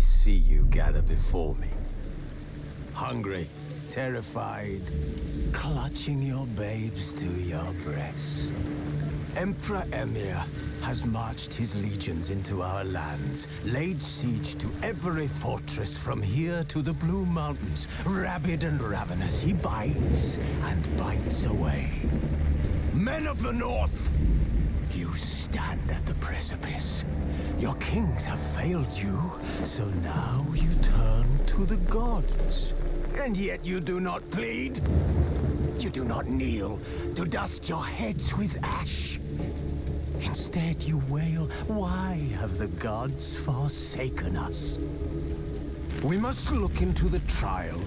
see you gather before me. Hungry, terrified, clutching your babes to your breast. Emperor Emir has marched his legions into our lands, laid siege to every fortress from here to the Blue Mountains. Rabid and ravenous, he bites and bites away. Men of the North, you stand at the precipice. Your kings have failed you, so now you turn to the gods. And yet you do not plead. You do not kneel to dust your heads with ash. Instead you wail, why have the gods forsaken us? We must look into the trial.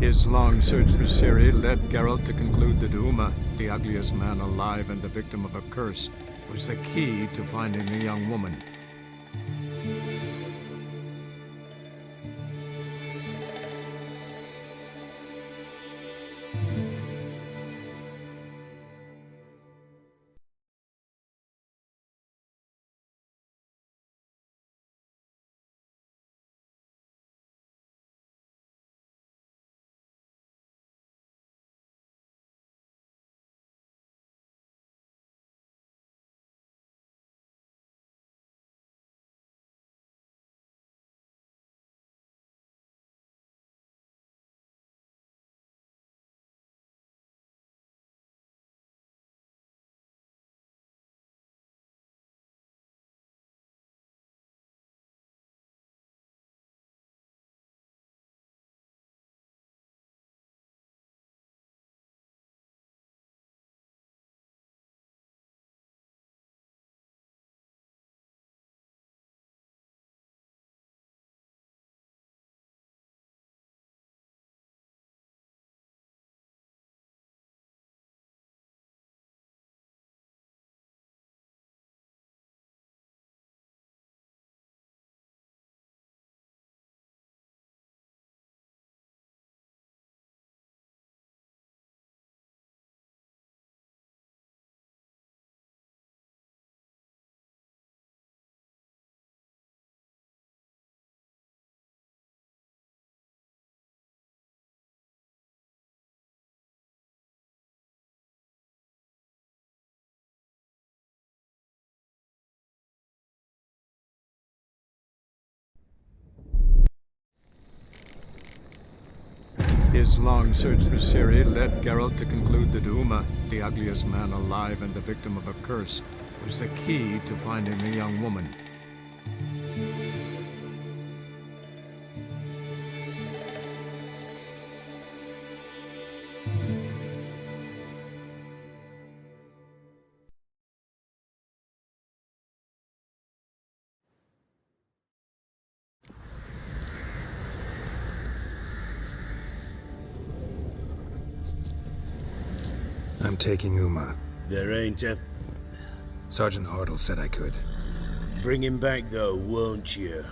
His long search for Ciri led Geralt to conclude that Uma, the ugliest man alive and the victim of a curse, was the key to finding the young woman. His long search for Ciri led Geralt to conclude that Uma, the ugliest man alive and the victim of a curse, was the key to finding the young woman. I'm taking Uma. There ain't a... Sergeant Hartle said I could. Bring him back though, won't you?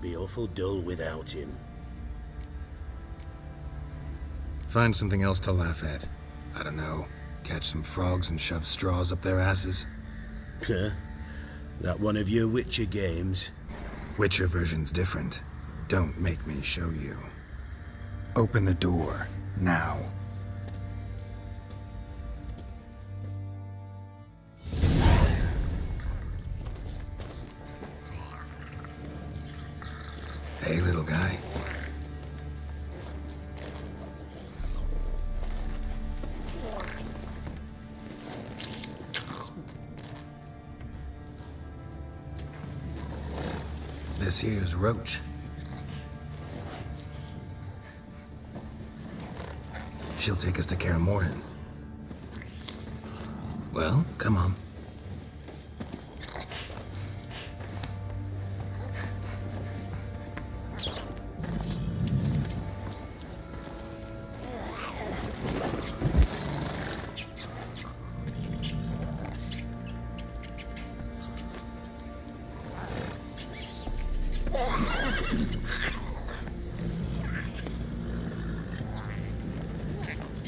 Be awful dull without him. Find something else to laugh at. I don't know. Catch some frogs and shove straws up their asses. Huh? That one of your Witcher games? Witcher version's different. Don't make me show you. Open the door. Now. Hey, little guy. This here's Roach. She'll take us to Kaer Morhen. Well, come on.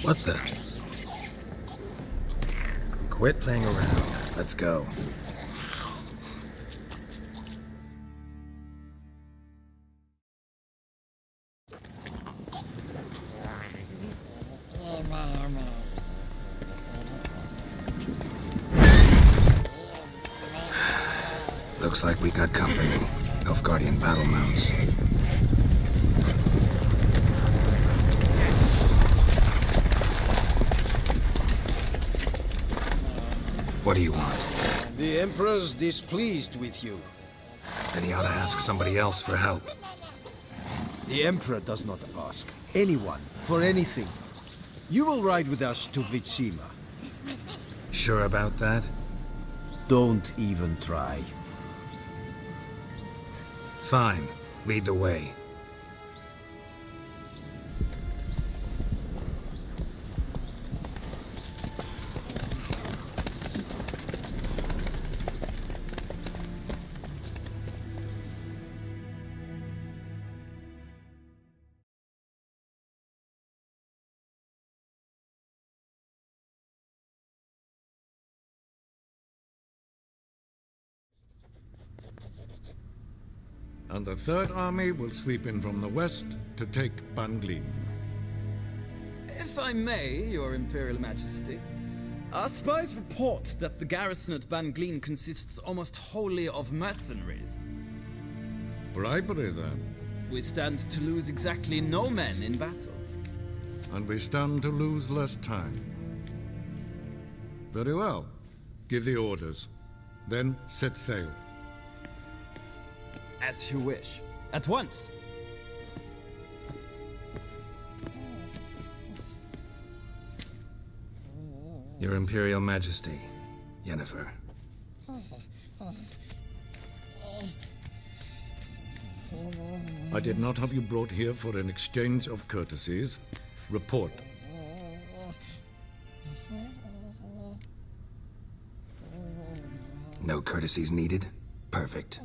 What the? Quit playing around. Let's go. Looks like we got company. Nilfgaardian battle mounts. What do you want? The Emperor's displeased with you. Then he ought to ask somebody else for help. The Emperor does not ask anyone for anything. You will ride with us to Vitsima. Sure about that? Don't even try. Fine. Lead the way. And the Third Army will sweep in from the west to take Banglin. If I may, Your Imperial Majesty, our spies report that the garrison at Banglin consists almost wholly of mercenaries. Bribery, then. We stand to lose exactly no men in battle. And we stand to lose less time. Very well. Give the orders. Then set sail. As you wish. At once! Your Imperial Majesty, Yennefer. I did not have you brought here for an exchange of courtesies. Report. No courtesies needed? Perfect.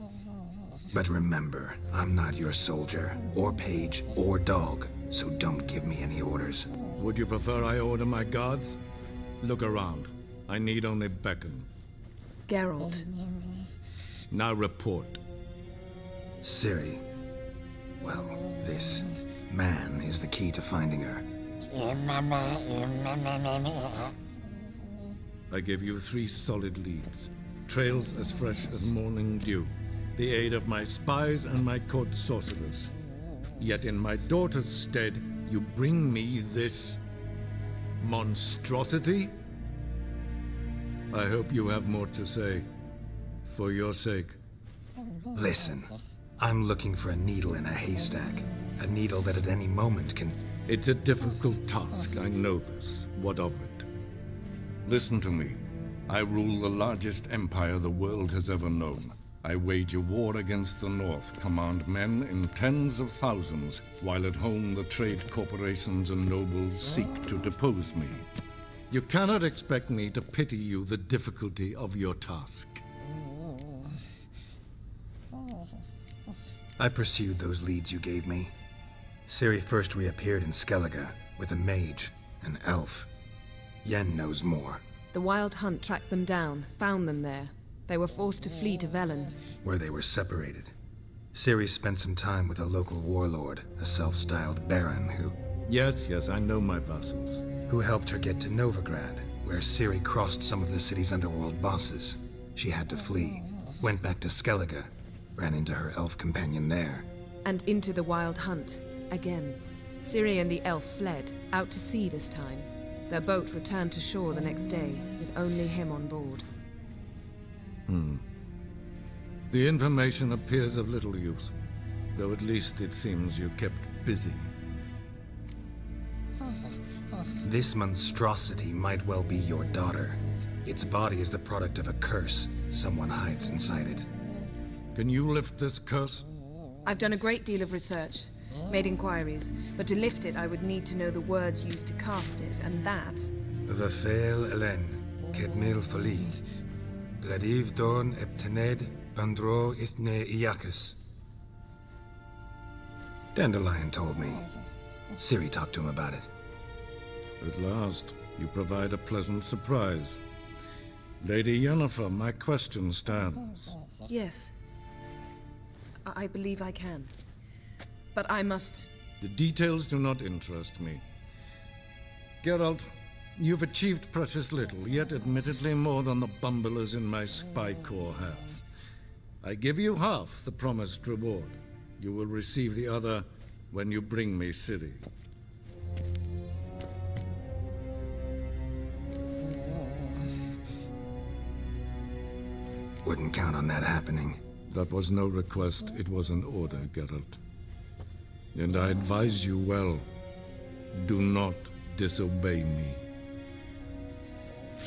But remember, I'm not your soldier, or page, or dog, so don't give me any orders. Would you prefer I order my guards? Look around. I need only beckon. Geralt. Now report. Ciri. Well, this man is the key to finding her. I give you 3 solid leads. Trails as fresh as morning dew. The aid of my spies and my court sorcerers. Yet in my daughter's stead, you bring me this monstrosity? I hope you have more to say. For your sake. Listen, I'm looking for a needle in a haystack. A needle that at any moment can... It's a difficult task, I know this. What of it? Listen to me. I rule the largest empire the world has ever known. I wage a war against the North, command men in tens of thousands, while at home the trade corporations and nobles seek to depose me. You cannot expect me to pity you the difficulty of your task. I pursued those leads you gave me. Ciri first reappeared in Skellige with a mage, an elf. Yen knows more. The Wild Hunt tracked them down, found them there. They were forced to flee to Velen. Where they were separated. Ciri spent some time with a local warlord, a self-styled baron Yes, I know my vassals. who helped her get to Novigrad, where Ciri crossed some of the city's underworld bosses. She had to flee, went back to Skellige, ran into her elf companion there. And into the Wild Hunt, again. Ciri and the elf fled, out to sea this time. Their boat returned to shore the next day, with only him on board. The information appears of little use, though at least it seems you kept busy. This monstrosity might well be your daughter. Its body is the product of a curse someone hides inside it. Can you lift this curse? I've done a great deal of research, made inquiries, but to lift it I would need to know the words used to cast it, and that... Vafel Elen, Kedmil Foli, Gladiv Dorn Eptened, Bandro Ithne Iakis. Dandelion told me. Ciri talked to him about it. At last, you provide a pleasant surprise. Lady Yennefer, my question stands. Yes. I believe I can. But I must... The details do not interest me. Geralt, you've achieved precious little, yet admittedly more than the bumblers in my spy corps have. I give you half the promised reward. You will receive the other when you bring me Ciri. Wouldn't count on that happening. That was no request, it was an order, Geralt. And I advise you well, do not disobey me.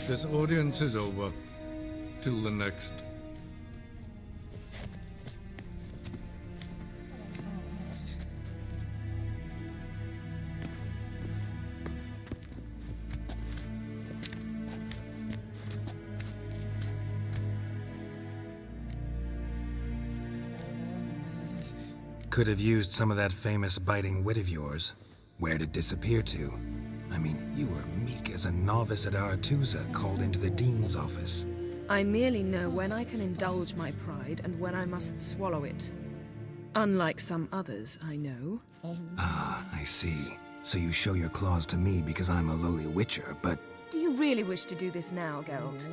This audience is over. Till the next. Could have used some of that famous biting wit of yours. Where'd it disappear to? I mean, you were meek as a novice at Aretusa called into the Dean's office. I merely know when I can indulge my pride and when I must swallow it. Unlike some others, I know. Ah, I see. So you show your claws to me because I'm a lowly witcher, but... Do you really wish to do this now, Geralt?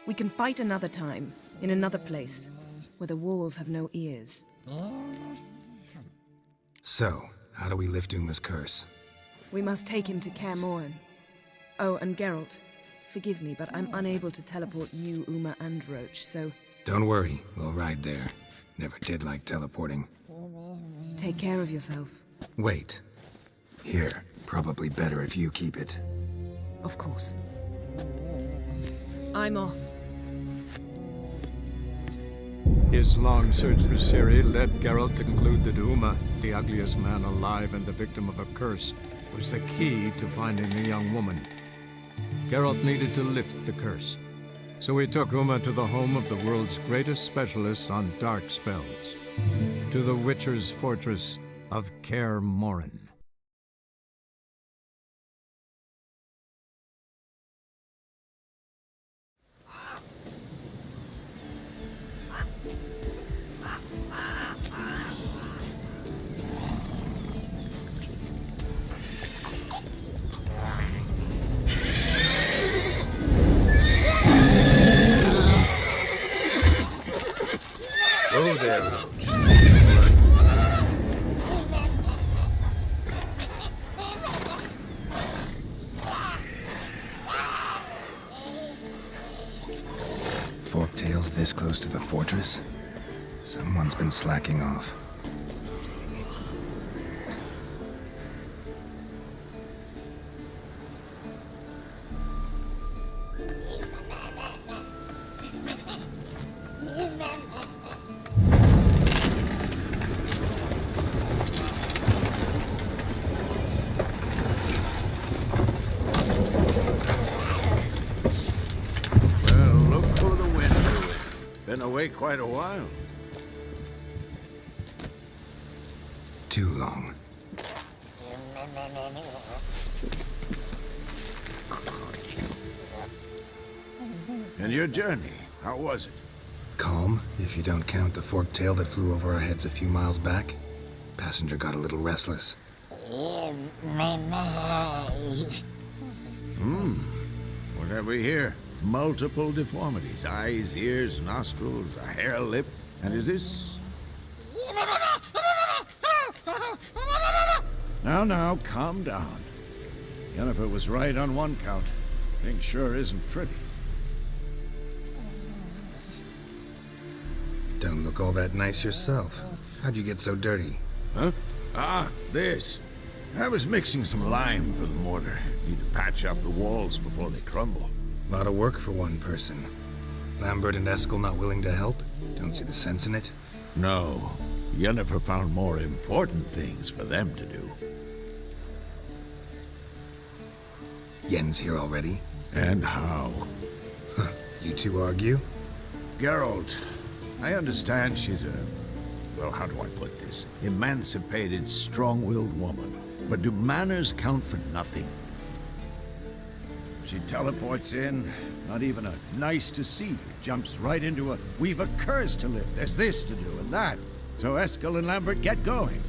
We can fight another time, in another place, where the walls have no ears. So, how do we lift Uma's curse? We must take him to Kaer Morhen. Oh, and Geralt, forgive me, but I'm unable to teleport you, Uma, and Roach, so... Don't worry, we'll ride there. Never did like teleporting. Take care of yourself. Wait. Here, probably better if you keep it. Of course. I'm off. His long search for Ciri led Geralt to conclude that Uma, the ugliest man alive and the victim of a curse, was the key to finding the young woman. Geralt needed to lift the curse, so he took Uma to the home of the world's greatest specialist on dark spells, to the Witcher's fortress of Kaer Morhen. Oh there, Roach. Forktails this close to the fortress? Someone's been slacking off. Been away quite a while. Too long. And your journey, how was it? Calm, if you don't count the forktail that flew over our heads a few miles back. Passenger got a little restless. What have we here? Multiple deformities. Eyes, ears, nostrils, a hair lip. And is this... Now, calm down. Yennefer was right on one count. Thing sure isn't pretty. Don't look all that nice yourself. How'd you get so dirty? Huh? Ah, this. I was mixing some lime for the mortar. Need to patch up the walls before they crumble. Lot of work for one person. Lambert and Eskel not willing to help? Don't see the sense in it? No. Yennefer found more important things for them to do. Yen's here already? And how? Huh. You two argue? Geralt, I understand she's a... well, how do I put this? Emancipated, strong-willed woman. But do manners count for nothing? She teleports in, not even a nice to see you, jumps right into a we've a curse to lift, there's this to do and that. So Eskel and Lambert get going.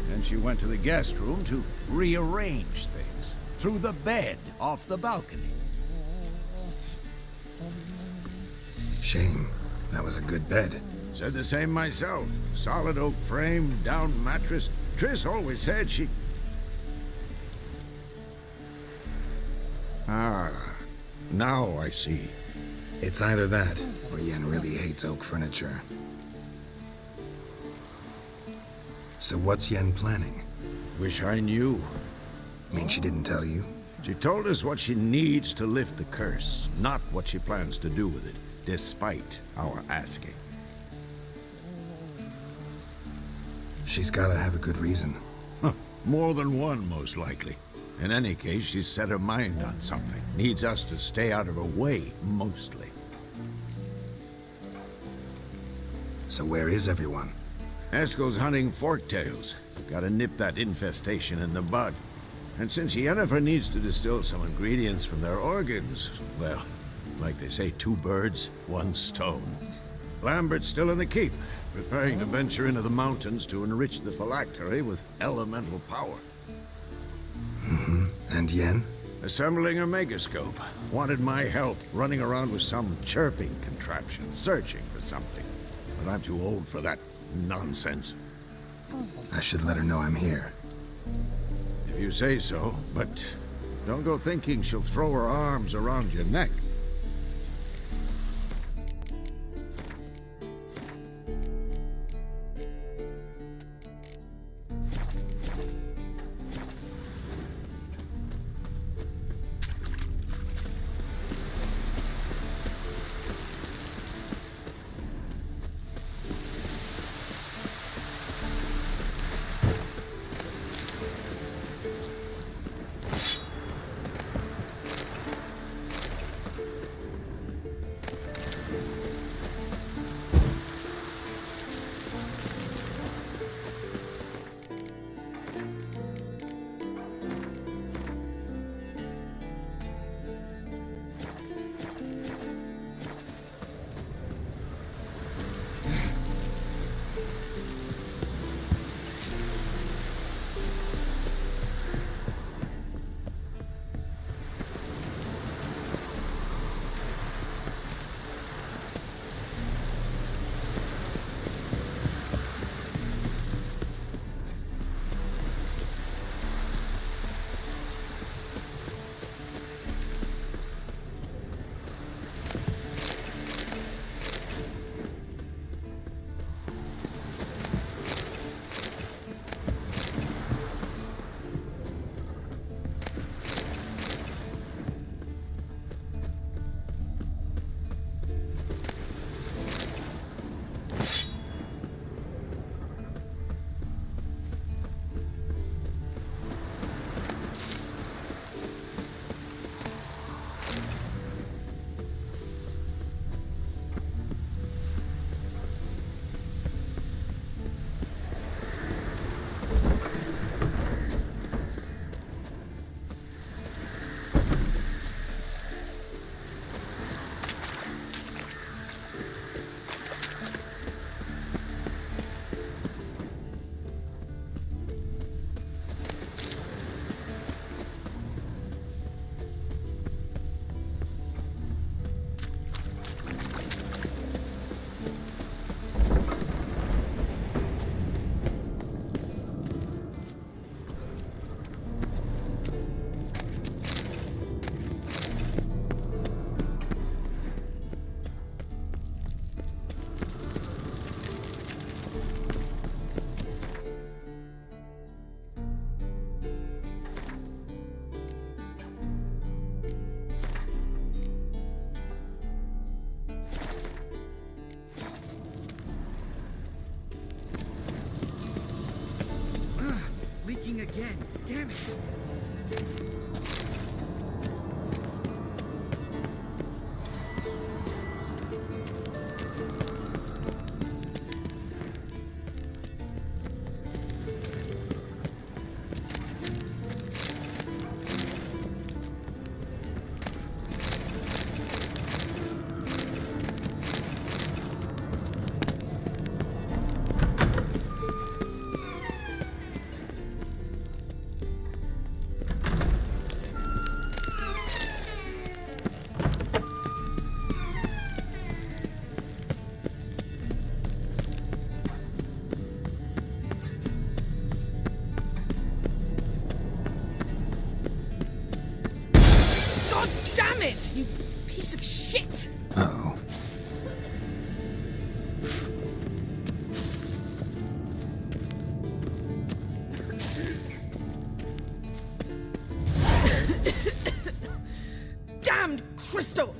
Then she went to the guest room to rearrange things. Through the bed, off the balcony. Shame. That was a good bed. Said the same myself. Solid oak frame, down mattress. Triss always said she... Ah, now I see. It's either that, or Yen really hates oak furniture. So what's Yen planning? Wish I knew. Mean she didn't tell you? She told us what she needs to lift the curse, not what she plans to do with it, despite our asking. She's gotta have a good reason. Huh. More than one, most likely. In any case, she's set her mind on something. Needs us to stay out of her way, mostly. So where is everyone? Eskel's hunting forktails. Gotta nip that infestation in the bud. And since Yennefer needs to distill some ingredients from their organs, well, like they say, 2 birds, 1 stone. Lambert's still in the keep, preparing to venture into the mountains to enrich the phylactery with elemental power. Mm-hmm. And Yen? Assembling a megascope. Wanted my help running around with some chirping contraption, searching for something. But I'm too old for that nonsense. I should let her know I'm here. If you say so, but don't go thinking she'll throw her arms around your neck. Again, damn it! it, you piece of shit! Uh-oh. Damned crystal!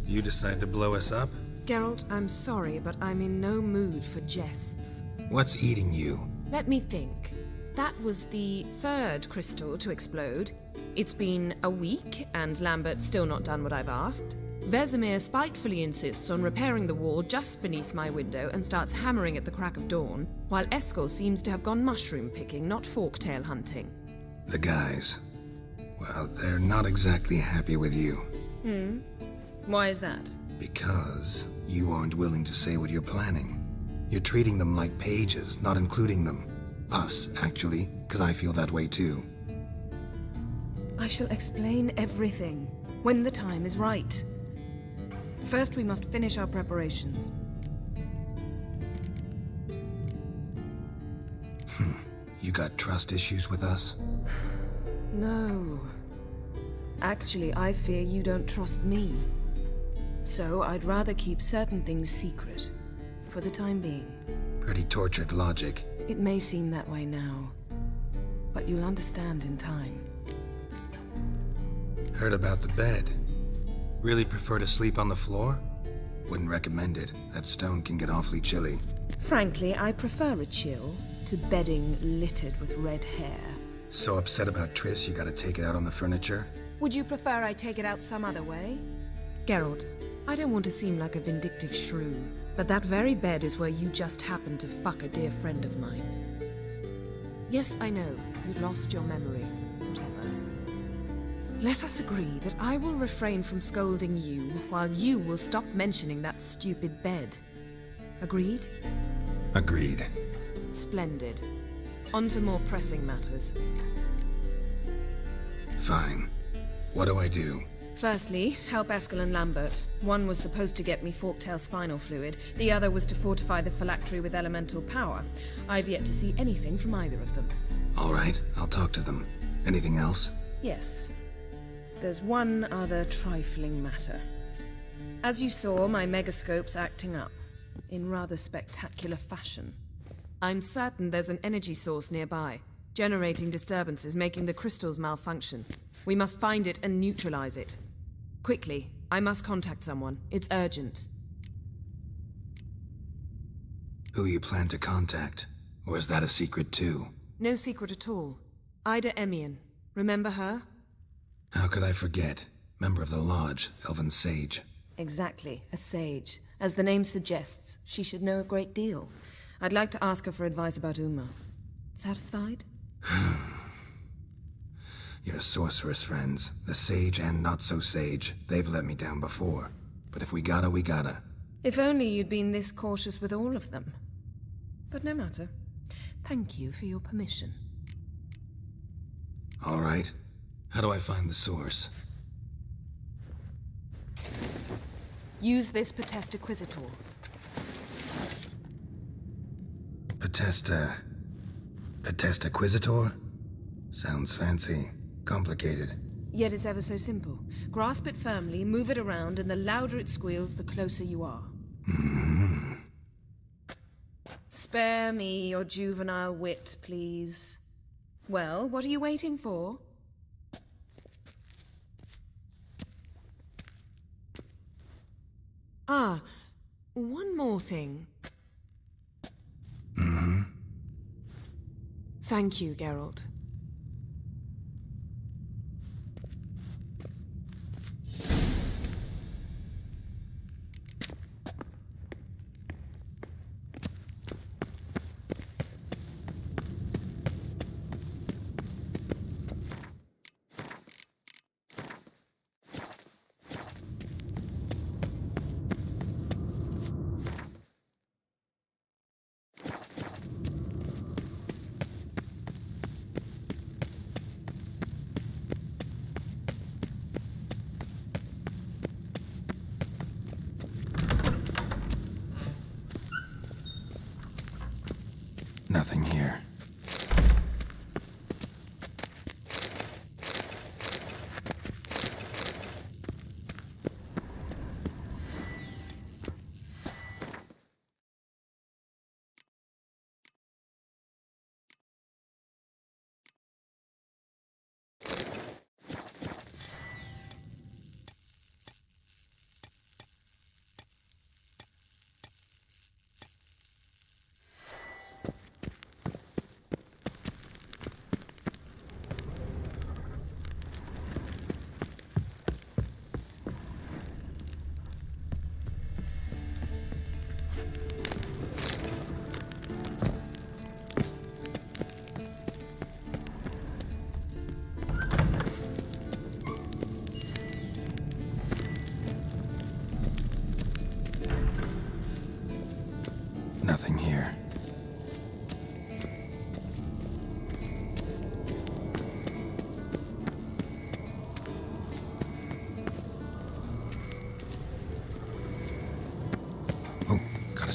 You decide to blow us up? Geralt, I'm sorry, but I'm in no mood for jests. What's eating you? Let me think. That was the third crystal to explode. It's been a week, and Lambert's still not done what I've asked. Vesemir spitefully insists on repairing the wall just beneath my window and starts hammering at the crack of dawn, while Eskel seems to have gone mushroom picking, not forktail hunting. The guys. Well, they're not exactly happy with you. Why is that? Because you aren't willing to say what you're planning. You're treating them like pages, not including them. Us, actually, because I feel that way too. I shall explain everything when the time is right. First, we must finish our preparations. You got trust issues with us? No. Actually, I fear you don't trust me. So I'd rather keep certain things secret, for the time being. Pretty tortured logic. It may seem that way now, but you'll understand in time. Heard about the bed. Really prefer to sleep on the floor? Wouldn't recommend it. That stone can get awfully chilly. Frankly, I prefer a chill to bedding littered with red hair. So upset about Triss you gotta take it out on the furniture? Would you prefer I take it out some other way? Geralt, I don't want to seem like a vindictive shrew, but that very bed is where you just happened to fuck a dear friend of mine. Yes, I know, you lost your memory. Whatever. Let us agree that I will refrain from scolding you, while you will stop mentioning that stupid bed. Agreed? Agreed. Splendid. On to more pressing matters. Fine. What do I do? Firstly, help Eskel and Lambert. One was supposed to get me forktail spinal fluid, the other was to fortify the phylactery with elemental power. I've yet to see anything from either of them. All right, I'll talk to them. Anything else? Yes. There's one other trifling matter. As you saw, my megascope's acting up, in rather spectacular fashion. I'm certain there's an energy source nearby, generating disturbances, making the crystals malfunction. We must find it and neutralize it. Quickly, I must contact someone. It's urgent. Who you plan to contact? Or is that a secret too? No secret at all. Ida Emian. Remember her? How could I forget? Member of the Lodge, Elven Sage. Exactly, a sage. As the name suggests, she should know a great deal. I'd like to ask her for advice about Uma. Satisfied? Your sorceress friends, the sage and not-so-sage, they've let me down before. But if we gotta, we gotta. If only you'd been this cautious with all of them. But no matter. Thank you for your permission. All right. How do I find the source? Use this Potesta Quisitor. Potesta Quisitor? Sounds fancy. Complicated. Yet it's ever so simple. Grasp it firmly, move it around, and the louder it squeals, the closer you are. Spare me your juvenile wit, please. Well, what are you waiting for? Ah, one more thing. Thank you, Geralt.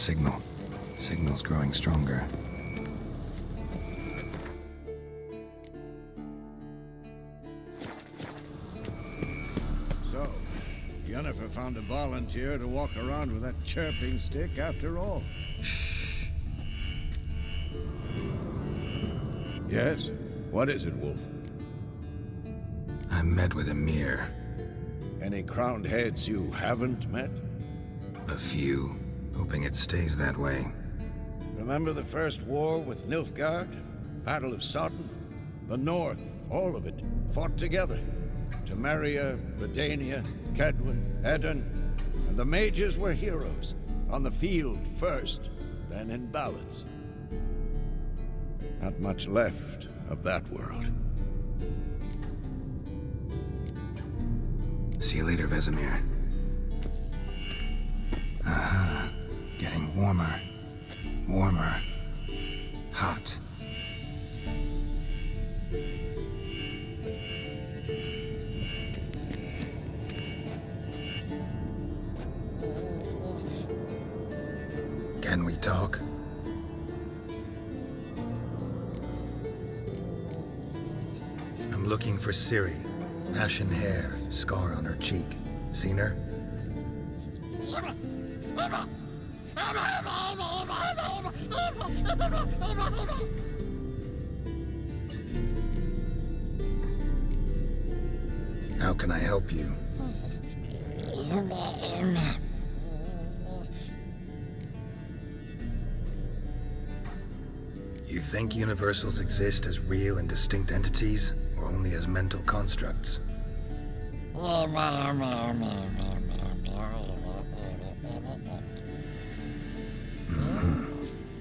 signal. Signal's growing stronger. So, Yennefer found a volunteer to walk around with that chirping stick after all. Shh. Yes? What is it, Wolf? I met with Emir. Any crowned heads you haven't met? A few. Hoping it stays that way. Remember the first war with Nilfgaard? Battle of Sodden? The North, all of it, fought together. Temeria, Redania, Kedwen, Edirn, and the mages were heroes. On the field first, then in ballads. Not much left of that world. See you later, Vesemir. Aha. Getting warmer. Warmer. Hot. Can we talk? I'm looking for Ciri. Ashen hair, scar on her cheek. Seen her? How can I help you? You think universals exist as real and distinct entities, or only as mental constructs?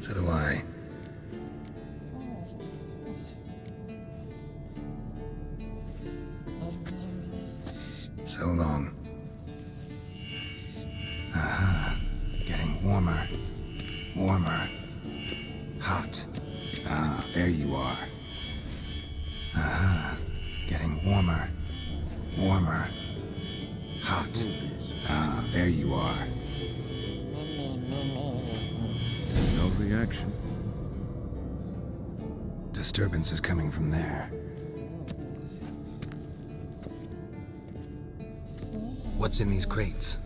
So do I. So long. Aha. Getting warmer. Warmer. Hot. Ah, there you are. Aha. Getting warmer. Warmer. Hot. Ah, there you are. No reaction. Disturbance is coming from there. What's in these crates?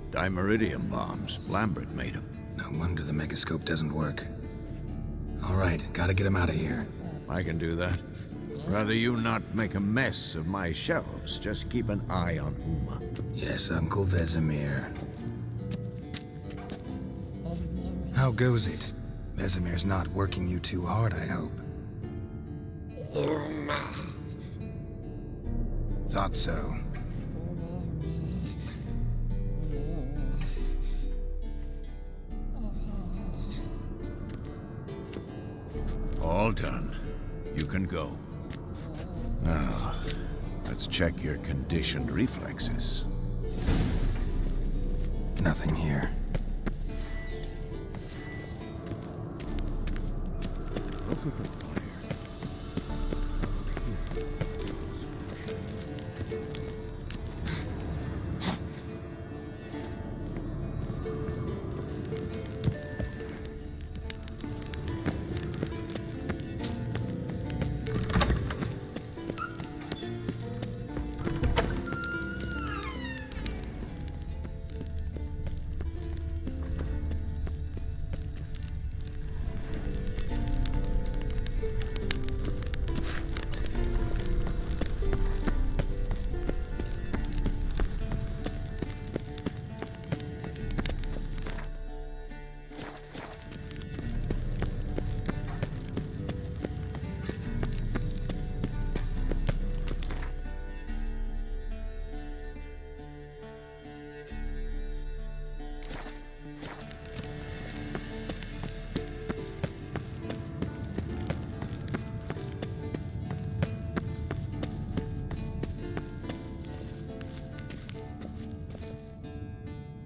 Dimeridium bombs. Lambert made them. No wonder the megascope doesn't work. All right, gotta get him out of here. I can do that. Rather you not make a mess of my shelves. Just keep an eye on Uma. Yes, Uncle Vesemir. How goes it? Vesemir's not working you too hard, I hope. Thought so. All done. You can go. Now, let's check your conditioned reflexes. Nothing here. Look at the fire.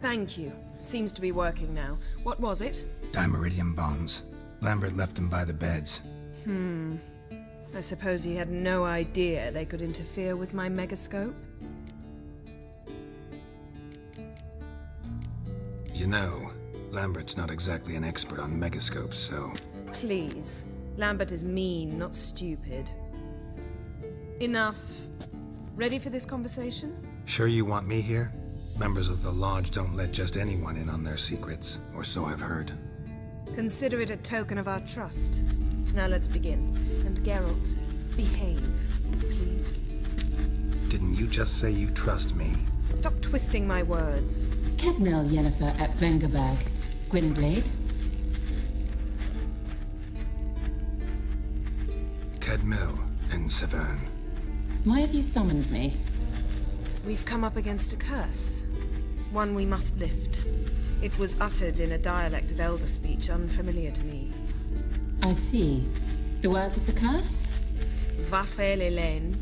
Thank you. Seems to be working now. What was it? Dimeridium bombs. Lambert left them by the beds. I suppose he had no idea they could interfere with my megascope? You know, Lambert's not exactly an expert on megascopes, so... Please. Lambert is mean, not stupid. Enough. Ready for this conversation? Sure you want me here? Members of the Lodge don't let just anyone in on their secrets, or so I've heard. Consider it a token of our trust. Now let's begin. And Geralt, behave, please. Didn't you just say you trust me? Stop twisting my words. Kedmil Yennefer at Vengerberg. Gwynblade? Kedmil and Severn. Why have you summoned me? We've come up against a curse. One we must lift. It was uttered in a dialect of Elder speech unfamiliar to me. I see. The words of the curse? Vafel Elaine,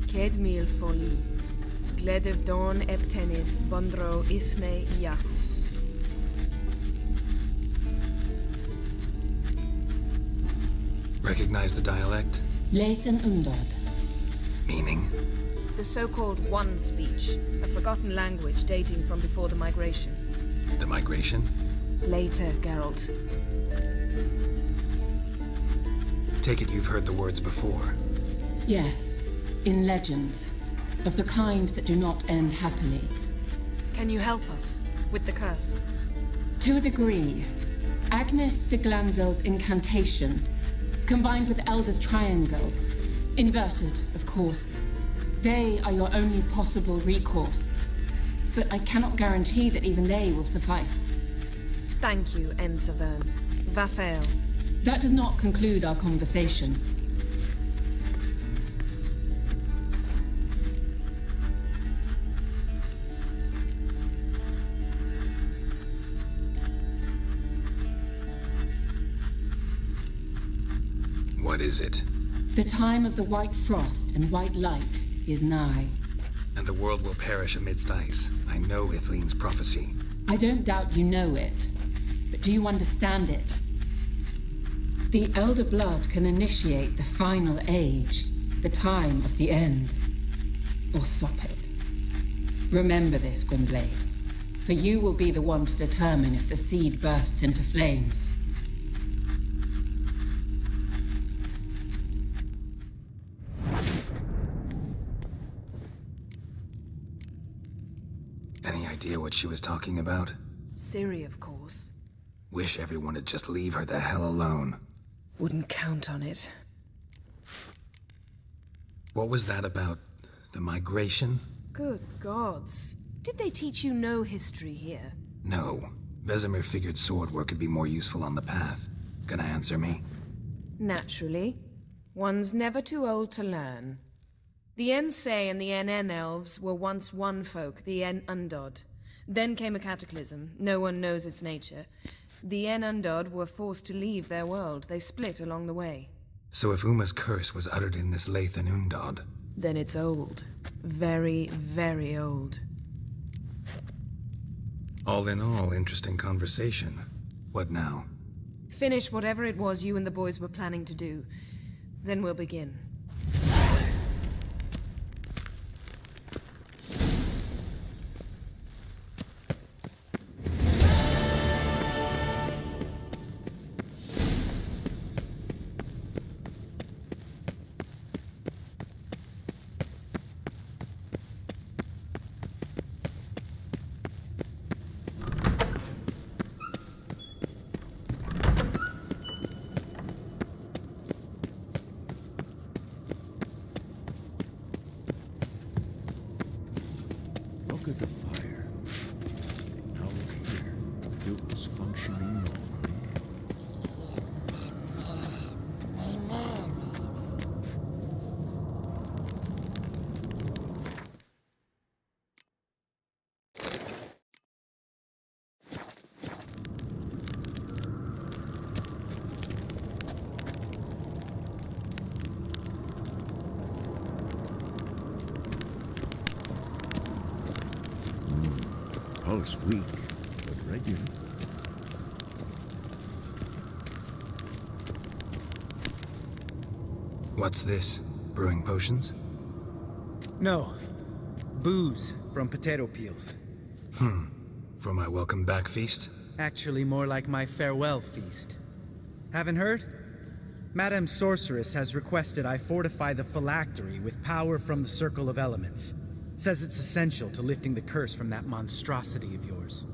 Kedmil Foli, Gledev Don Eptenid, Bondro Isne Iacus. Recognize the dialect? Leith and Undod. Meaning? The so-called One speech, a forgotten language dating from before the migration. The migration? Later, Geralt. Take it you've heard the words before. Yes, in legends. Of the kind that do not end happily. Can you help us with the curse? To a degree. Agnes de Glanville's incantation, combined with Elder's triangle, inverted, of course. They are your only possible recourse. But I cannot guarantee that even they will suffice. Thank you, Severn. Vafel. That does not conclude our conversation. What is it? The time of the white frost and white light is nigh. And the world will perish amidst ice. I know Ithleen's prophecy. I don't doubt you know it, but do you understand it? The Elder Blood can initiate the final age, the time of the end, or stop it. Remember this, Gwynblade, for you will be the one to determine if the seed bursts into flames. Any idea what she was talking about? Ciri, of course. Wish everyone would just leave her the hell alone. Wouldn't count on it. What was that about? The migration? Good gods. Did they teach you no history here? No. Vesemir figured sword work could be more useful on the path. Gonna answer me? Naturally. One's never too old to learn. The Ensei and the NN elves were once one folk, the En Undod. Then came a cataclysm. No one knows its nature. The En Undod were forced to leave their world. They split along the way. So if Uma's curse was uttered in this Leith and Undod... Then it's old. Very, very old. All in all, interesting conversation. What now? Finish whatever it was you and the boys were planning to do. Then we'll begin. Look at the fire. Now look here. It was functioning normally. Pulse weak, but regular. What's this? Brewing potions? No. Booze from potato peels. For my welcome back feast? Actually, more like my farewell feast. Haven't heard? Madame Sorceress has requested I fortify the phylactery with power from the Circle of Elements. Says it's essential to lifting the curse from that monstrosity of yours.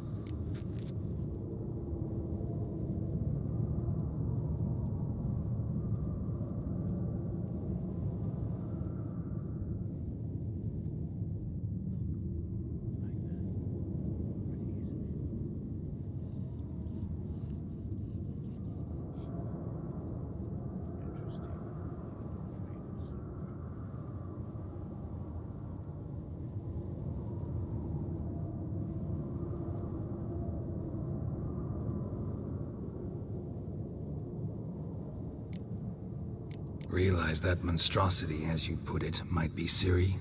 Realize that monstrosity, as you put it, might be Ciri?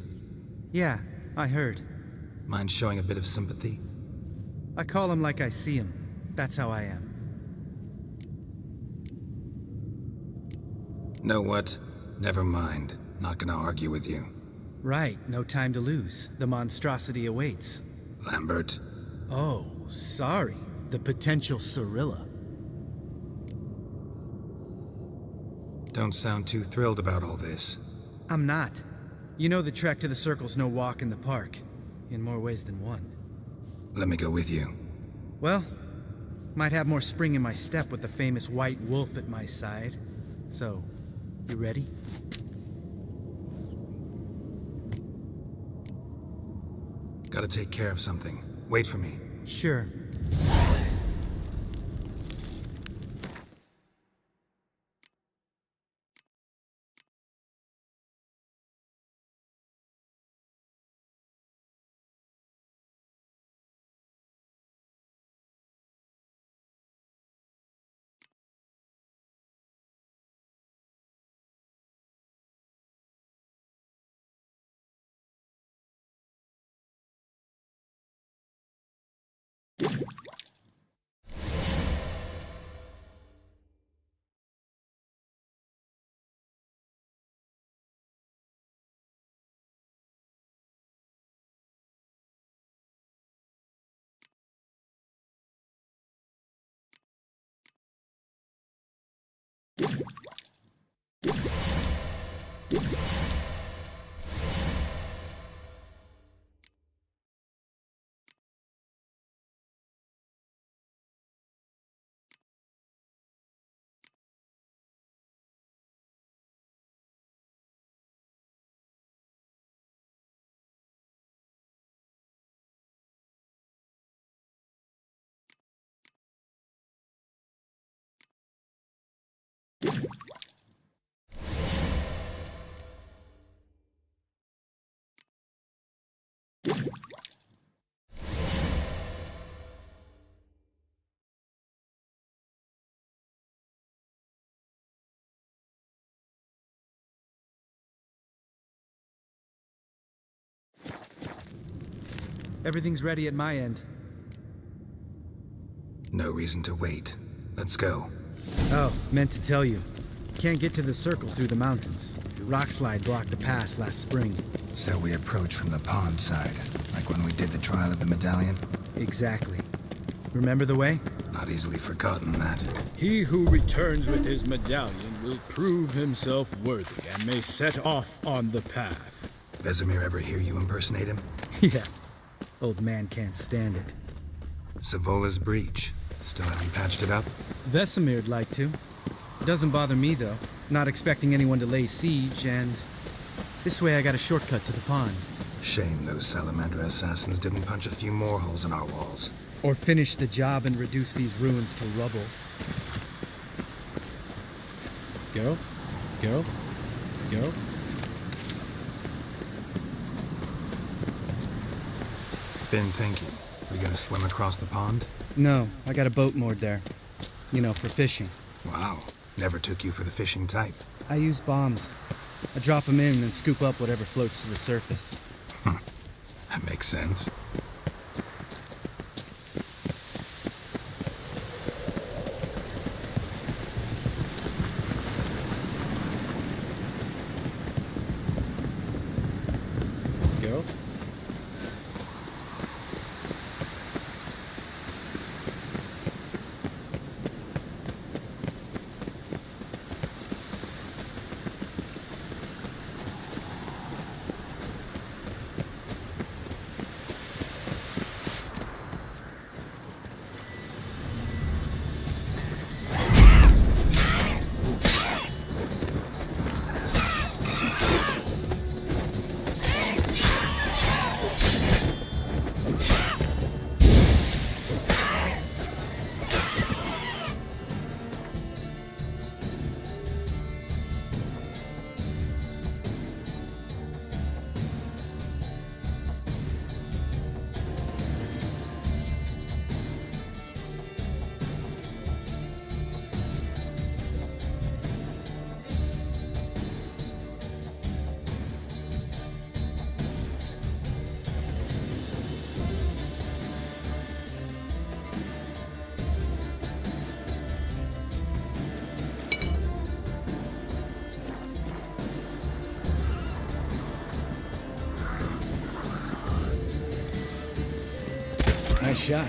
Yeah, I heard. Mind showing a bit of sympathy? I call him like I see him. That's how I am. Know what? Never mind. Not gonna argue with you. Right, no time to lose. The monstrosity awaits. Lambert. Oh, sorry. The potential Cirilla. Don't sound too thrilled about all this. I'm not. You know the trek to the Circle's no walk in the park. In more ways than one. Let me go with you. Well, might have more spring in my step with the famous white wolf at my side. So, you ready? Gotta take care of something. Wait for me. Sure. Everything's ready at my end. No reason to wait. Let's go. Oh, meant to tell you. Can't get to the Circle through the mountains. Rockslide blocked the pass last spring. So we approach from the pond side, like when we did the trial of the medallion? Exactly. Remember the way? Not easily forgotten, that. He who returns with his medallion will prove himself worthy and may set off on the path. Vesemir ever hear you impersonate him? Yeah. Old man can't stand it. Savola's breach. Still haven't patched it up? Vesemir'd like to. Doesn't bother me, though. Not expecting anyone to lay siege, and this way I got a shortcut to the pond. Shame those Salamander assassins didn't punch a few more holes in our walls. Or finish the job and reduce these ruins to rubble. Geralt? Geralt? Geralt? Been thinking. We gonna swim across the pond? No, I got a boat moored there. You know, for fishing. Wow. Never took you for the fishing type. I use bombs. I drop them in and scoop up whatever floats to the surface. That makes sense. Geralt? Nice shot.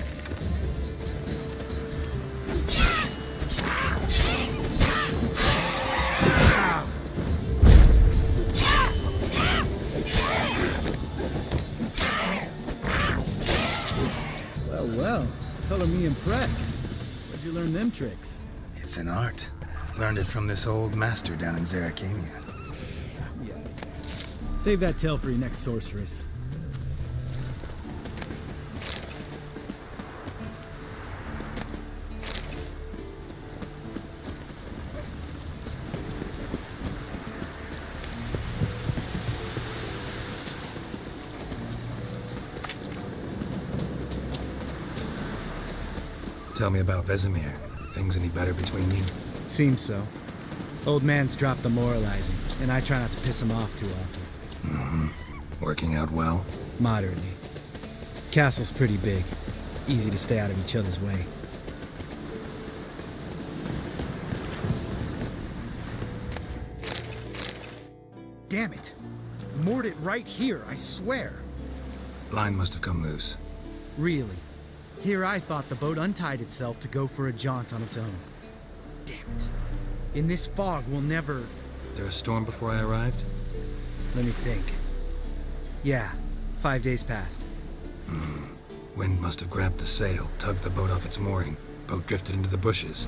Well, color me impressed. Where'd you learn them tricks? It's an art. Learned it from this old master down in Zeracania. Yeah. Save that tale for your next sorceress. Tell me about Vesemir. Things any better between you? Seems so. Old man's dropped the moralizing, and I try not to piss him off too often. Mm-hmm. Working out well? Moderately. Castle's pretty big. Easy to stay out of each other's way. Damn it! Moored it right here, I swear! Line must have come loose. Really? Here I thought the boat untied itself to go for a jaunt on its own. Damn it. In this fog, we'll never... There a storm before I arrived? Let me think. Yeah, 5 days passed. Wind must have grabbed the sail, tugged the boat off its mooring. Boat drifted into the bushes.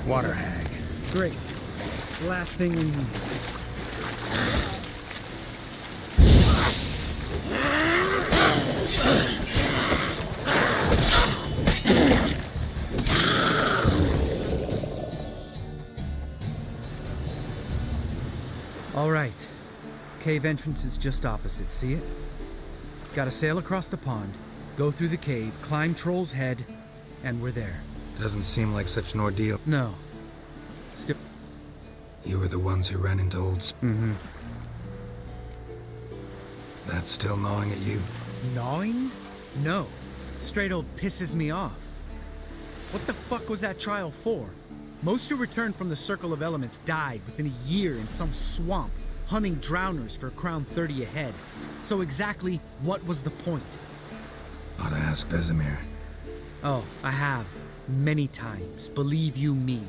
Water hag. Great. The last thing we need. All right. Cave entrance is just opposite, see it? Gotta sail across the pond, go through the cave, climb Troll's Head, and we're there. Doesn't seem like such an ordeal. No. Still... You were the ones who ran into old Mm-hmm. That's still gnawing at you? Gnawing? No. Straight old pisses me off. What the fuck was that trial for? Most who returned from the Circle of Elements died within a year in some swamp, hunting drowners for a crown 30 a head. So exactly what was the point? Ought to ask Vesemir. Oh, I have. Many times, believe you me.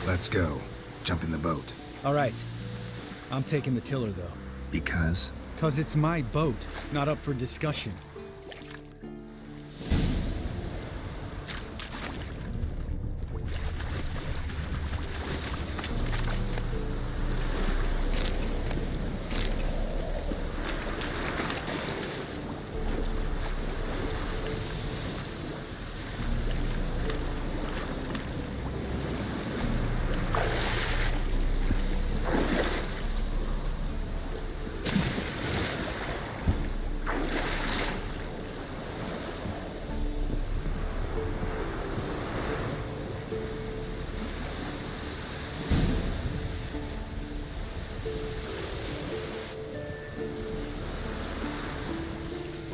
Let's go. Jump in the boat. All right. I'm taking the tiller, though. Because? 'Cause it's my boat, not up for discussion.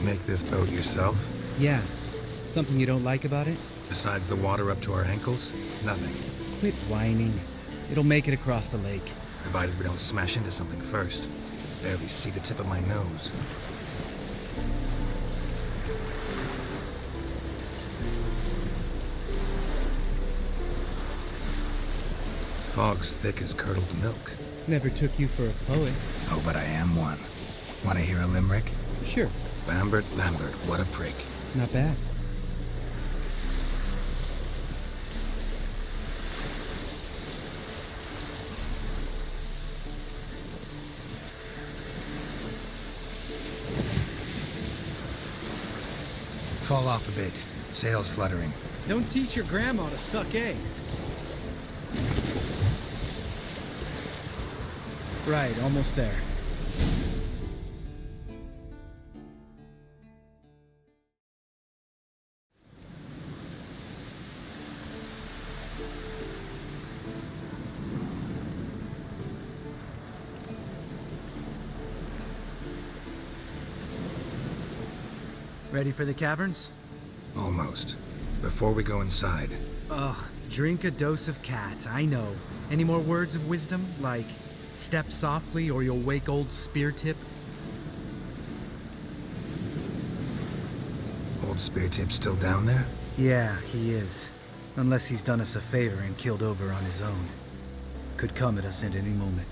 Make this boat yourself? Yeah. Something you don't like about it? Besides the water up to our ankles? Nothing. Quit whining. It'll make it across the lake. Provided we don't smash into something first. Barely see the tip of my nose. Fog's thick as curdled milk. Never took you for a poet. Oh, but I am one. Want to hear a limerick? Sure. Lambert, what a prick. Not bad. Fall off a bit. Sails fluttering. Don't teach your grandma to suck eggs. Right, almost there. Ready for the caverns? Almost. Before we go inside, Ugh, drink a dose of cat, I know. Any more words of wisdom? Like, step softly or you'll wake old Spear Tip? Old Spear Tip's still down there? Yeah, he is. Unless he's done us a favor and killed over on his own. Could come at us at any moment.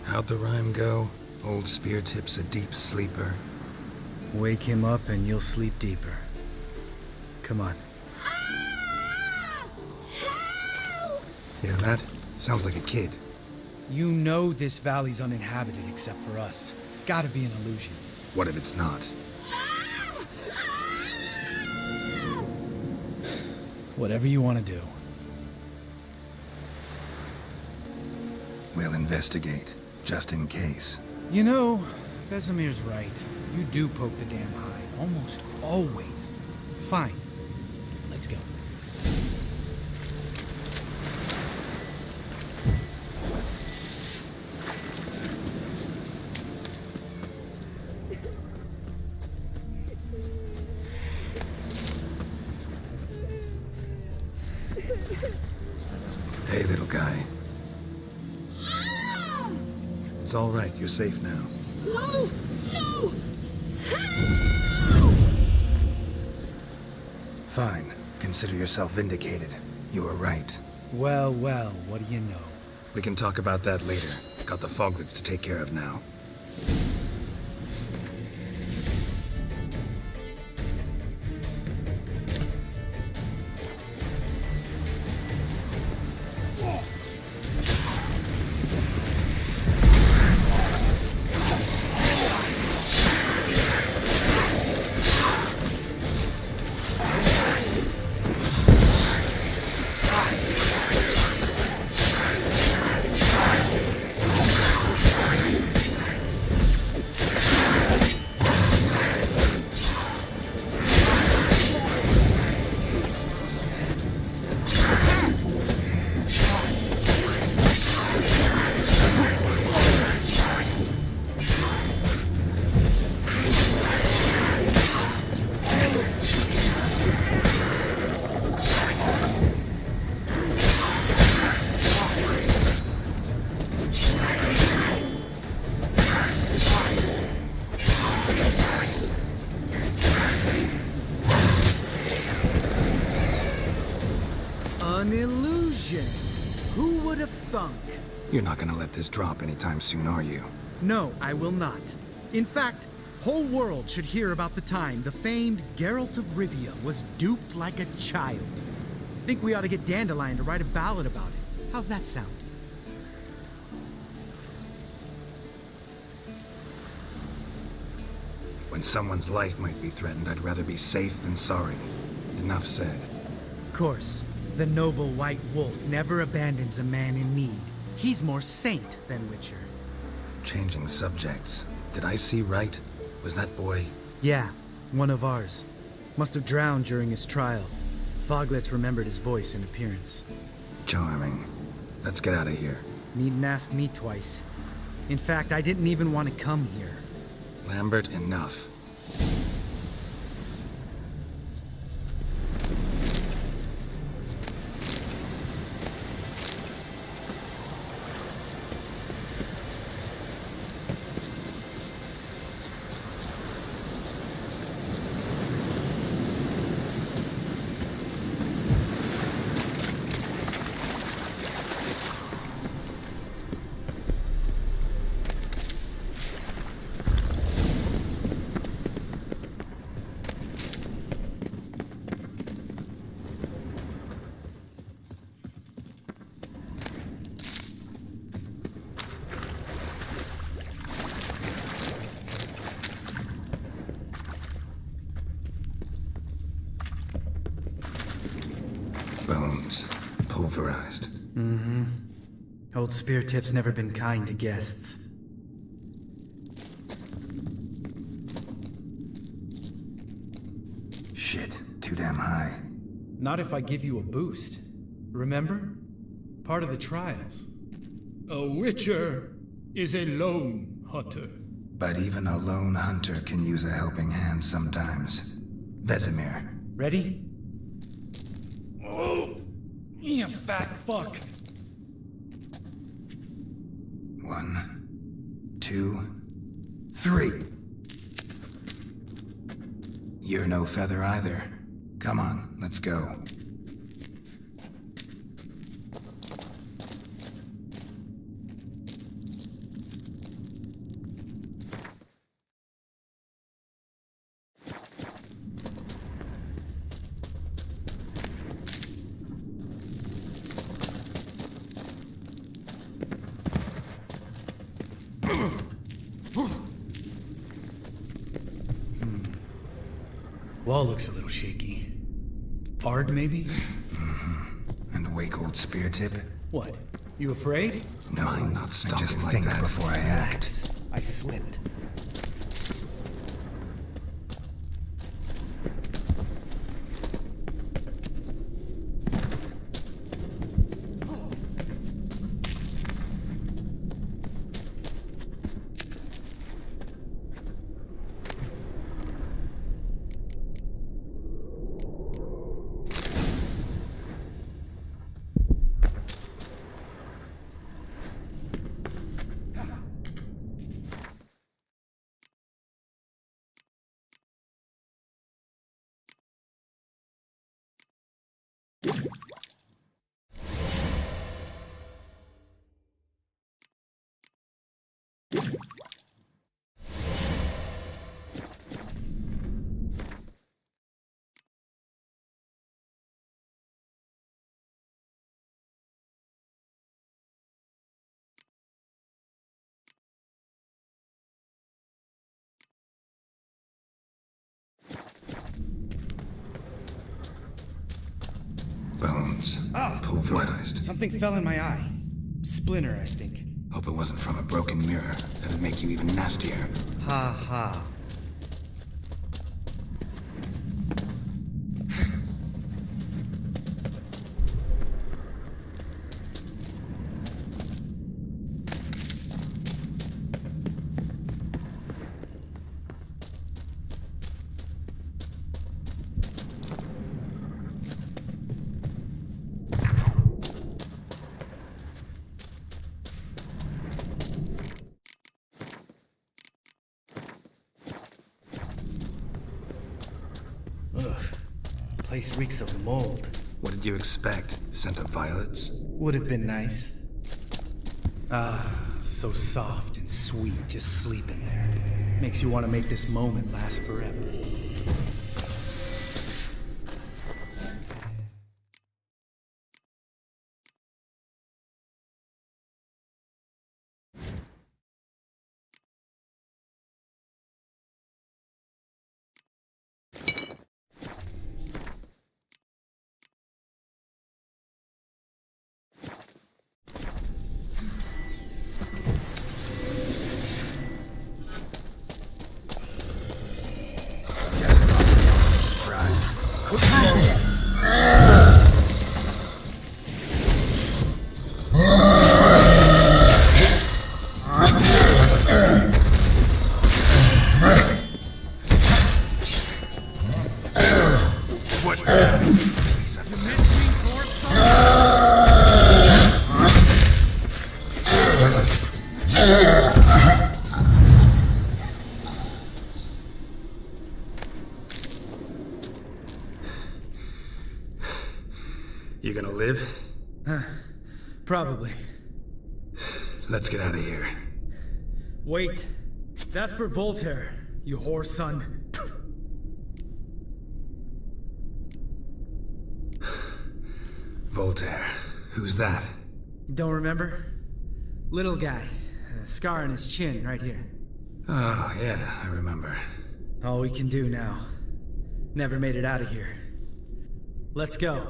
How'd the rhyme go? Old Spear Tip's a deep sleeper. Wake him up and you'll sleep deeper. Come on. Hear that? Sounds like a kid. You know this valley's uninhabited except for us. It's gotta be an illusion. What if it's not? Whatever you want to do. We'll investigate, just in case. You know, Vesemir's right. You do poke the damn hive, almost always. Fine. Let's go. Hey, little guy. It's all right. You're safe now. No! No! Fine. Consider yourself vindicated. You were right. Well, well, what do you know? We can talk about that later. Got the foglets to take care of now. An illusion! Who would have thunk? You're not gonna let this drop anytime soon, are you? No, I will not. In fact, whole world should hear about the time the famed Geralt of Rivia was duped like a child. Think we ought to get Dandelion to write a ballad about it. How's that sound? When someone's life might be threatened, I'd rather be safe than sorry. Enough said. Of course, the noble white wolf never abandons a man in need. He's more saint than witcher. Changing subjects. Did I see right? Was that boy... Yeah, one of ours. Must have drowned during his trial. Foglets remembered his voice and appearance. Charming. Let's get out of here. Needn't ask me twice. In fact, I didn't even want to come here. Lambert, enough. pulverized. Mm-hmm. Old Spear Tip's never been kind to guests. Shit, too damn high. Not if I give you a boost. Remember? Part of the trials. A witcher is a lone hunter. But even a lone hunter can use a helping hand sometimes. Vesemir. Ready? Oh, you fat fuck. 1, 2, 3. You're no feather either. Come on, let's go. Wall looks a little shaky. Ard, maybe? Mm-hmm. And wake old Spear Tip? What? You afraid? No, I'm not I just think that before I act. I slipped. Bones. Pulverized. Something fell in my eye. Splinter, I think. Hope it wasn't from a broken mirror. That'd make you even nastier. Ha ha. Place reeks of mold. What did you expect? Scent of violets? Would have been nice. Ah, so soft and sweet just sleeping there. Makes you want to make this moment last forever. You gonna live? Probably. Let's get out of here. Wait. That's for Voltaire, you whore son. Voltaire. Who's that? Don't remember? Little guy. A scar on his chin right here. Oh, yeah, I remember. All we can do now. Never made it out of here. Let's go.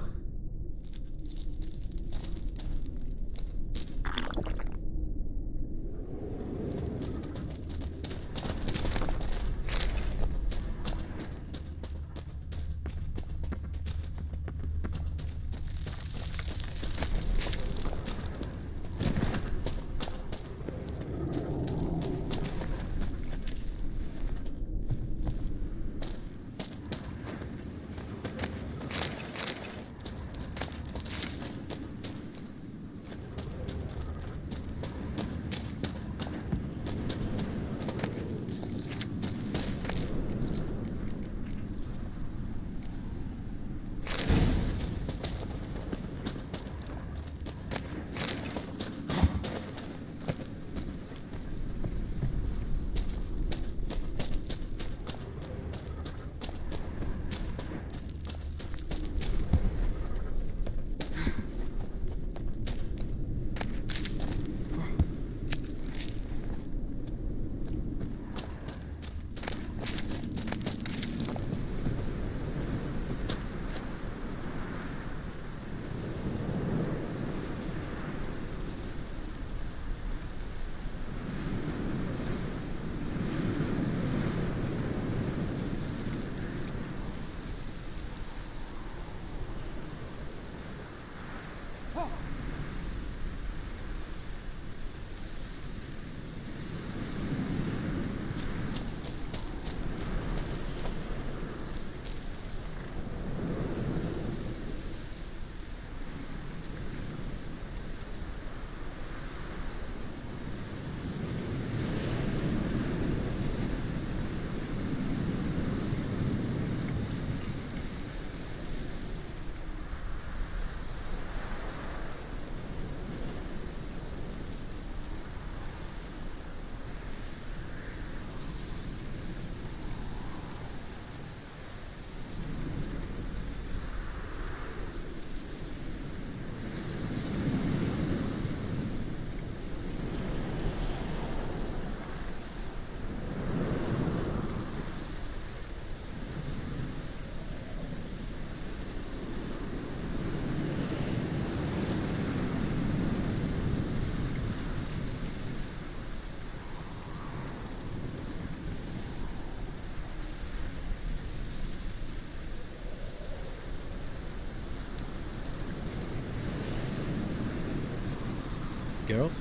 Geralt?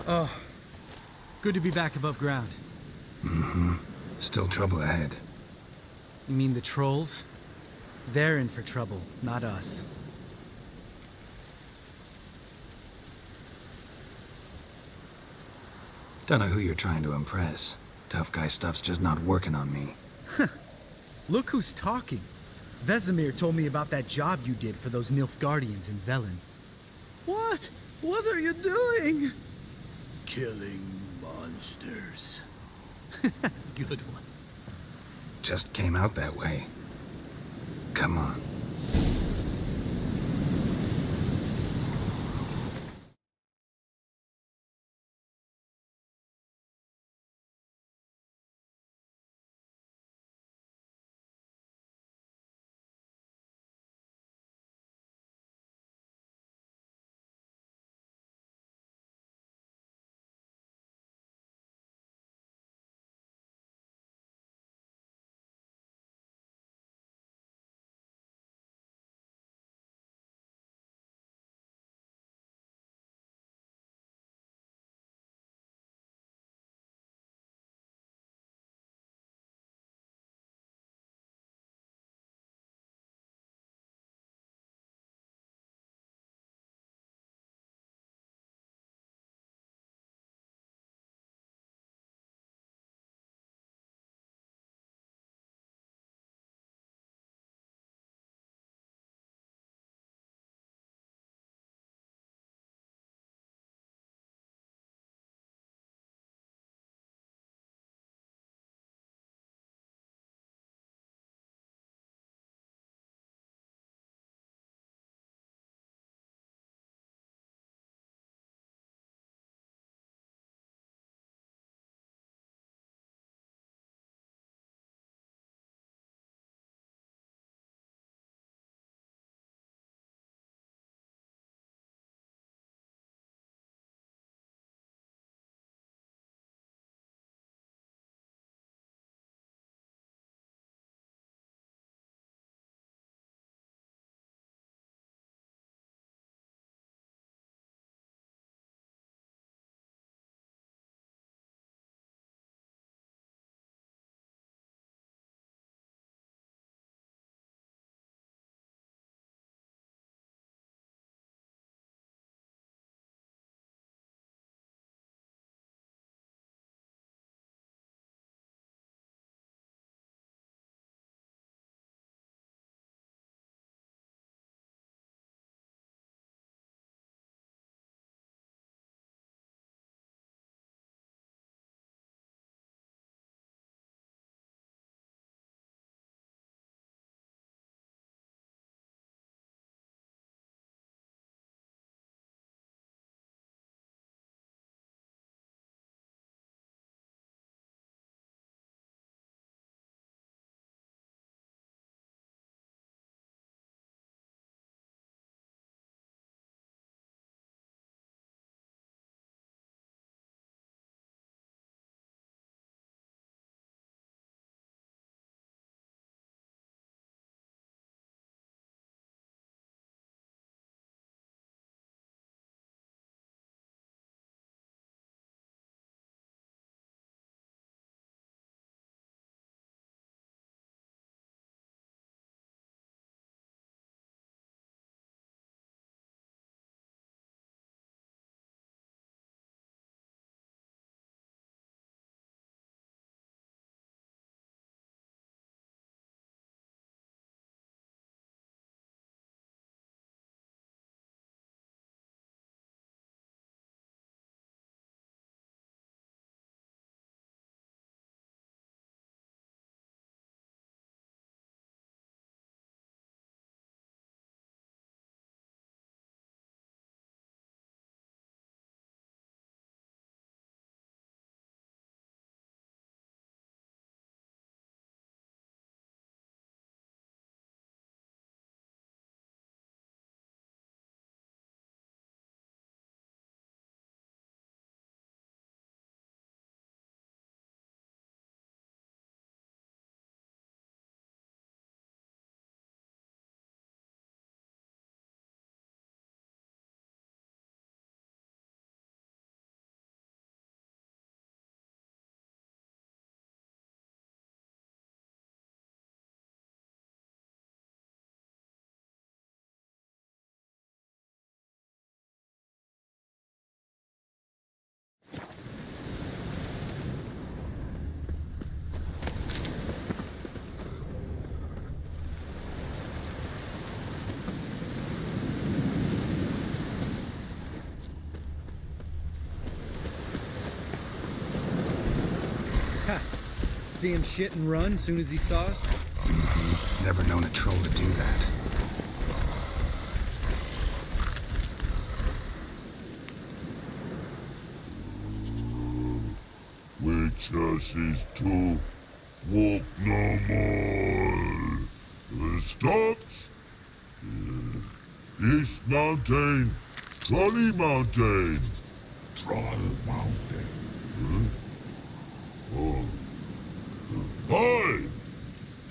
Oh, good to be back above ground. Mm-hmm. Still trouble ahead. You mean the trolls? They're in for trouble, not us. Don't know who you're trying to impress. Tough guy stuff's just not working on me. Look who's talking. Vesemir told me about that job you did for those Nilfgaardians in Velen. What? What are you doing? Killing monsters. Good one. Just came out that way. Come on. See him shit and run soon as he saw us? Never known a troll to do that. Witches is to walk no more. Stops. East Mountain, Trolley Mountain. Troll Mountain. Oh. Hi!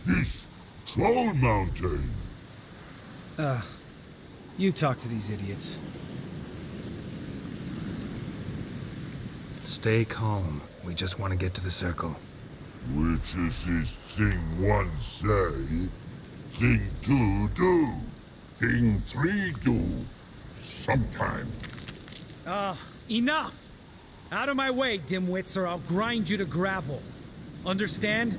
This Troll Mountain. You talk to these idiots. Stay calm. We just want to get to the circle. Witches is thing one say, thing two do, thing three do. Sometime. Enough! Out of my way, dimwits, or I'll grind you to gravel. Understand?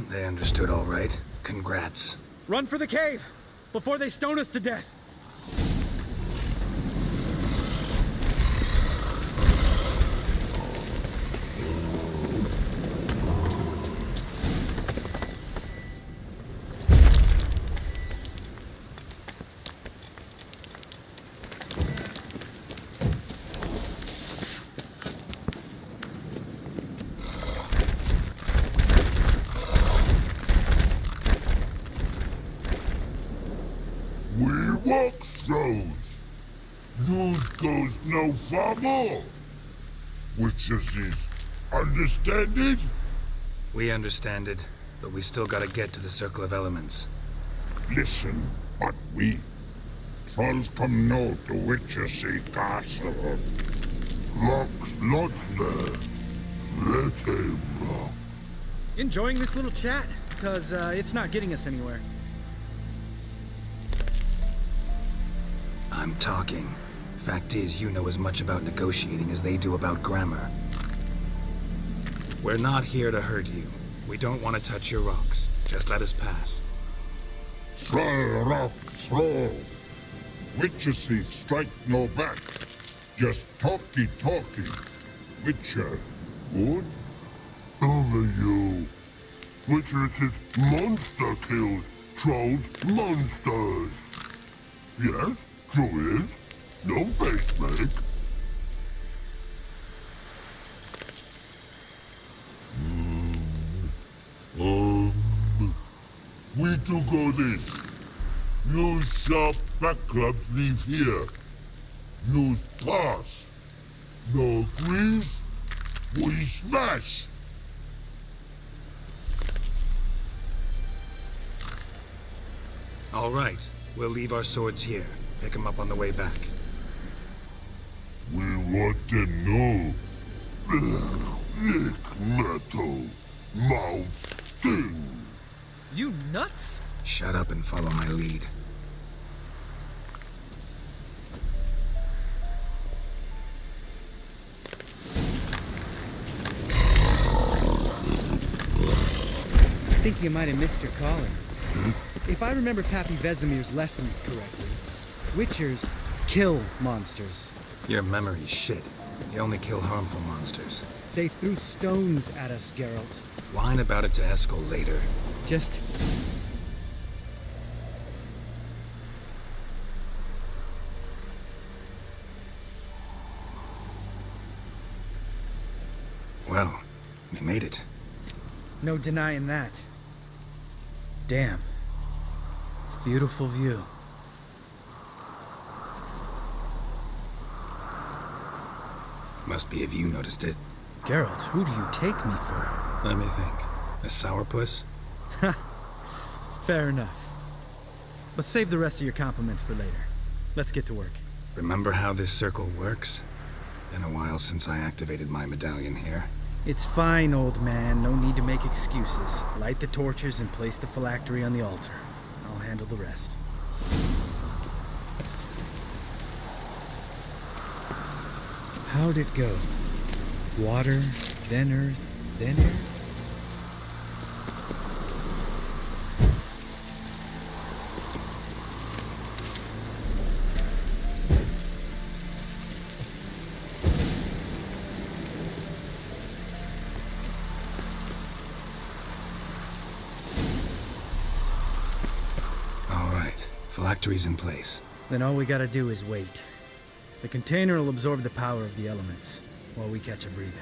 They understood all right. Congrats. Run for the cave! Before they stone us to death! Walks throws. News goes no far more. Witches is understand it? We understand it, but we still gotta get to the Circle of Elements. Listen, but we trolls come no to Witches castle. Locks lots there. Let him rock. Enjoying this little chat? Because it's not getting us anywhere. I'm talking. Fact is, you know as much about negotiating as they do about grammar. We're not here to hurt you. We don't want to touch your rocks. Just let us pass. Troll rock throw. Witches strike no back. Just talky. Witcher, good? Only you. Witches is monster kills. Trolls monsters. Yes? True is. No face make. We do go this. Use sharp back clubs leave here. Use pass. No agrees? We smash. All right. We'll leave our swords here. Pick them up on the way back. We want them know. Lick metal. Mouth stings. You nuts? Shut up and follow my lead. I think you might have missed your calling. If I remember Pappy Vesemir's lessons correctly, Witchers kill monsters. Your memory's shit. You only kill harmful monsters. They threw stones at us, Geralt. Whine about it to Eskel later. Just... Well, we made it. No denying that. Damn. Beautiful view. Must be if you noticed it. Geralt, who do you take me for? Let me think. A sourpuss? Fair enough. But save the rest of your compliments for later. Let's get to work. Remember how this circle works? Been a while since I activated my medallion here. It's fine, old man. No need to make excuses. Light the torches and place the phylactery on the altar. I'll handle the rest. How'd it go? Water, then earth, then air? phylactery's in place. Then all we gotta do is wait. The container will absorb the power of the elements, while we catch a breather.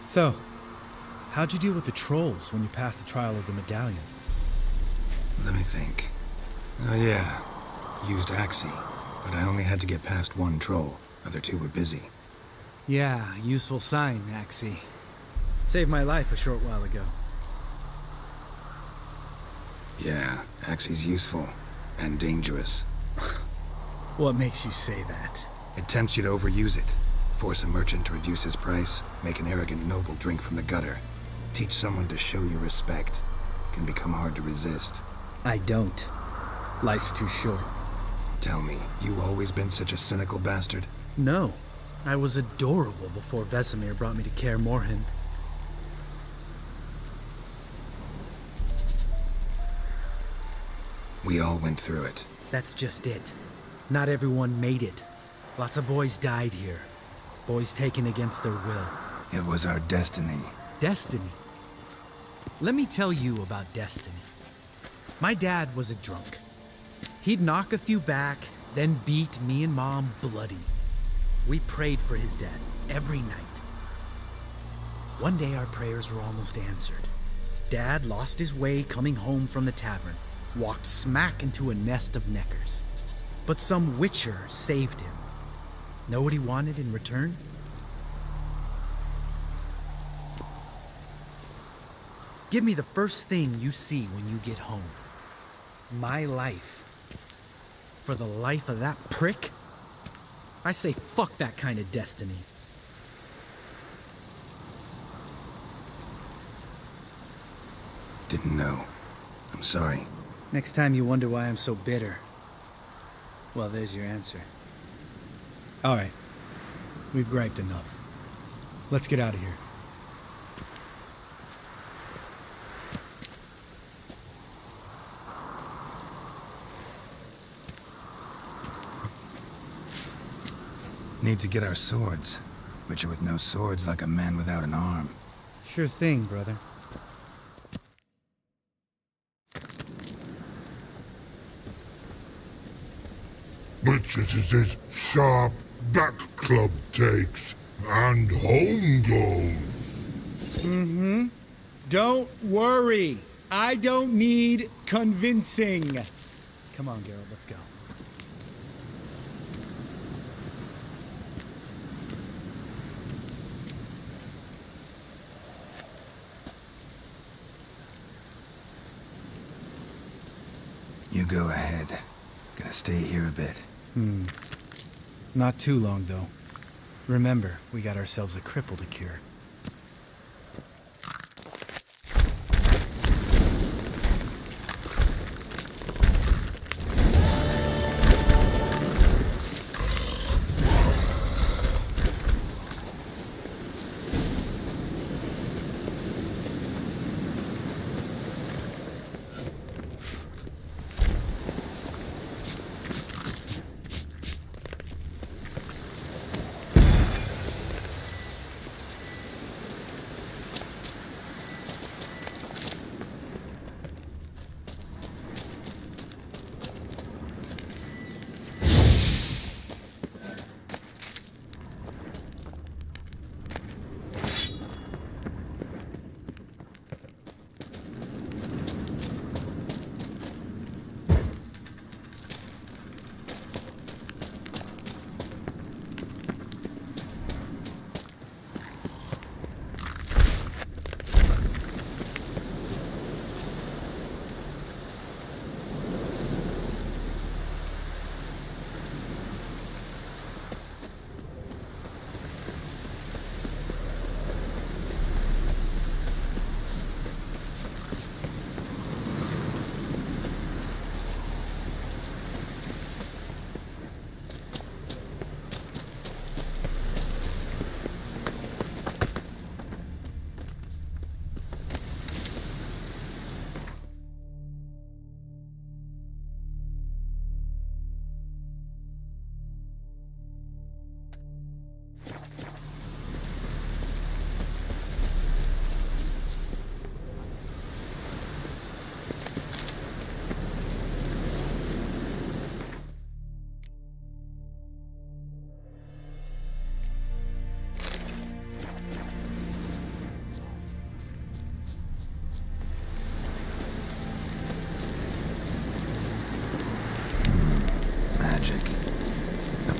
So, how'd you deal with the trolls when you passed the trial of the medallion? Let me think. Oh yeah, used Axie, but I only had to get past one troll. Other two were busy. Yeah, useful sign, Axie. Saved my life a short while ago. Yeah, Axie's useful. And dangerous. What makes you say that? It tempts you to overuse it. Force a merchant to reduce his price, make an arrogant noble drink from the gutter. Teach someone to show you respect. Can become hard to resist. I don't. Life's too short. Tell me, you always been such a cynical bastard? No. I was adorable before Vesemir brought me to Kaer Morhen. We all went through it. That's just it. Not everyone made it. Lots of boys died here. Boys taken against their will. It was our destiny. Destiny? Let me tell you about destiny. My dad was a drunk. He'd knock a few back, then beat me and Mom bloody. We prayed for his death every night. One day our prayers were almost answered. Dad lost his way coming home from the tavern, walked smack into a nest of neckers. But some witcher saved him. Know what he wanted in return? Give me the first thing you see when you get home. My life. For the life of that prick? I say fuck that kind of destiny. Didn't know. I'm sorry. Next time you wonder why I'm so bitter, well, there's your answer. All right. We've griped enough. Let's get out of here. Need to get our swords. Witcher with no swords like a man without an arm. Sure thing, brother. Witches' sharp back club takes, and home goes. Mm-hmm. Don't worry. I don't need convincing. Come on, Geralt, let's go. You go ahead. Gonna stay here a bit. Not too long, though. Remember, we got ourselves a cripple to cure.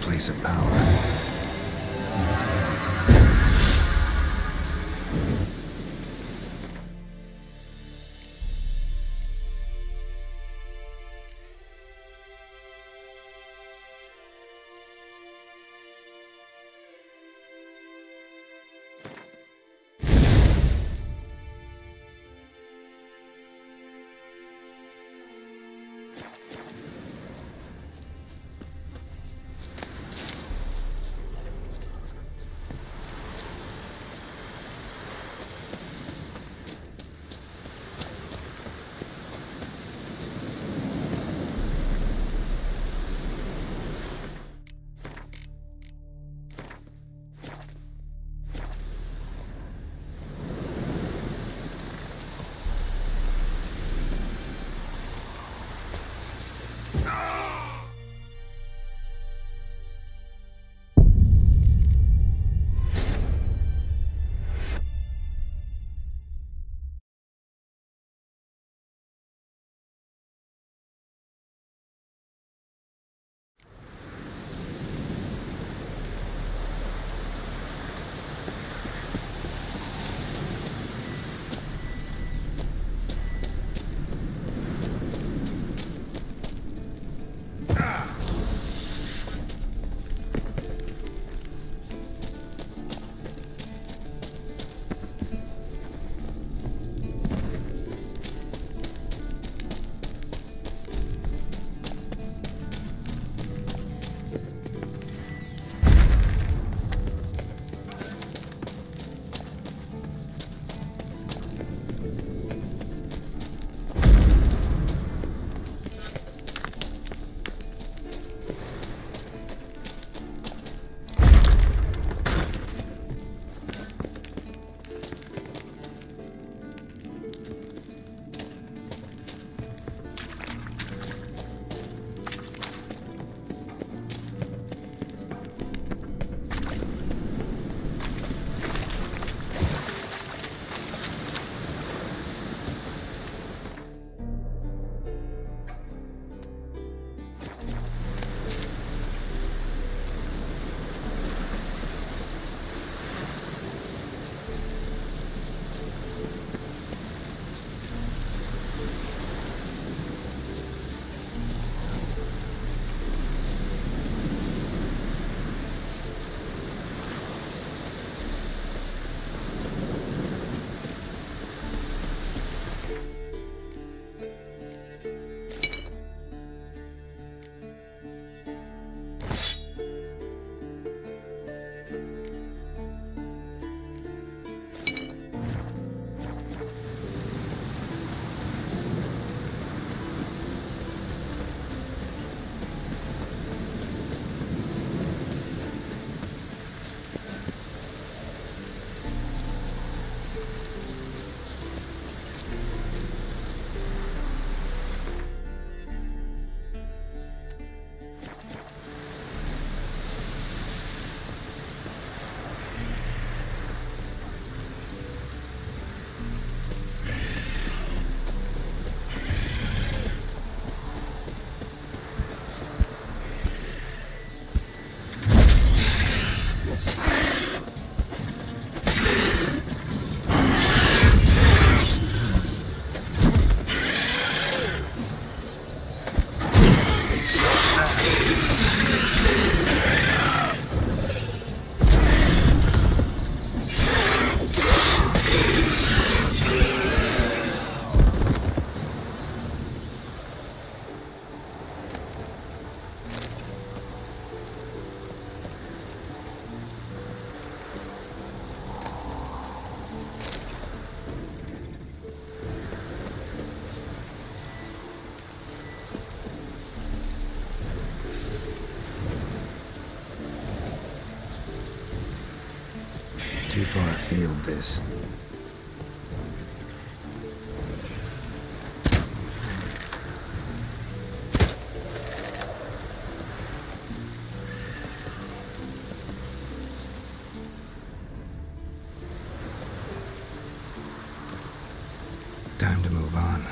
place of power. Too far afield, this. Time to move on.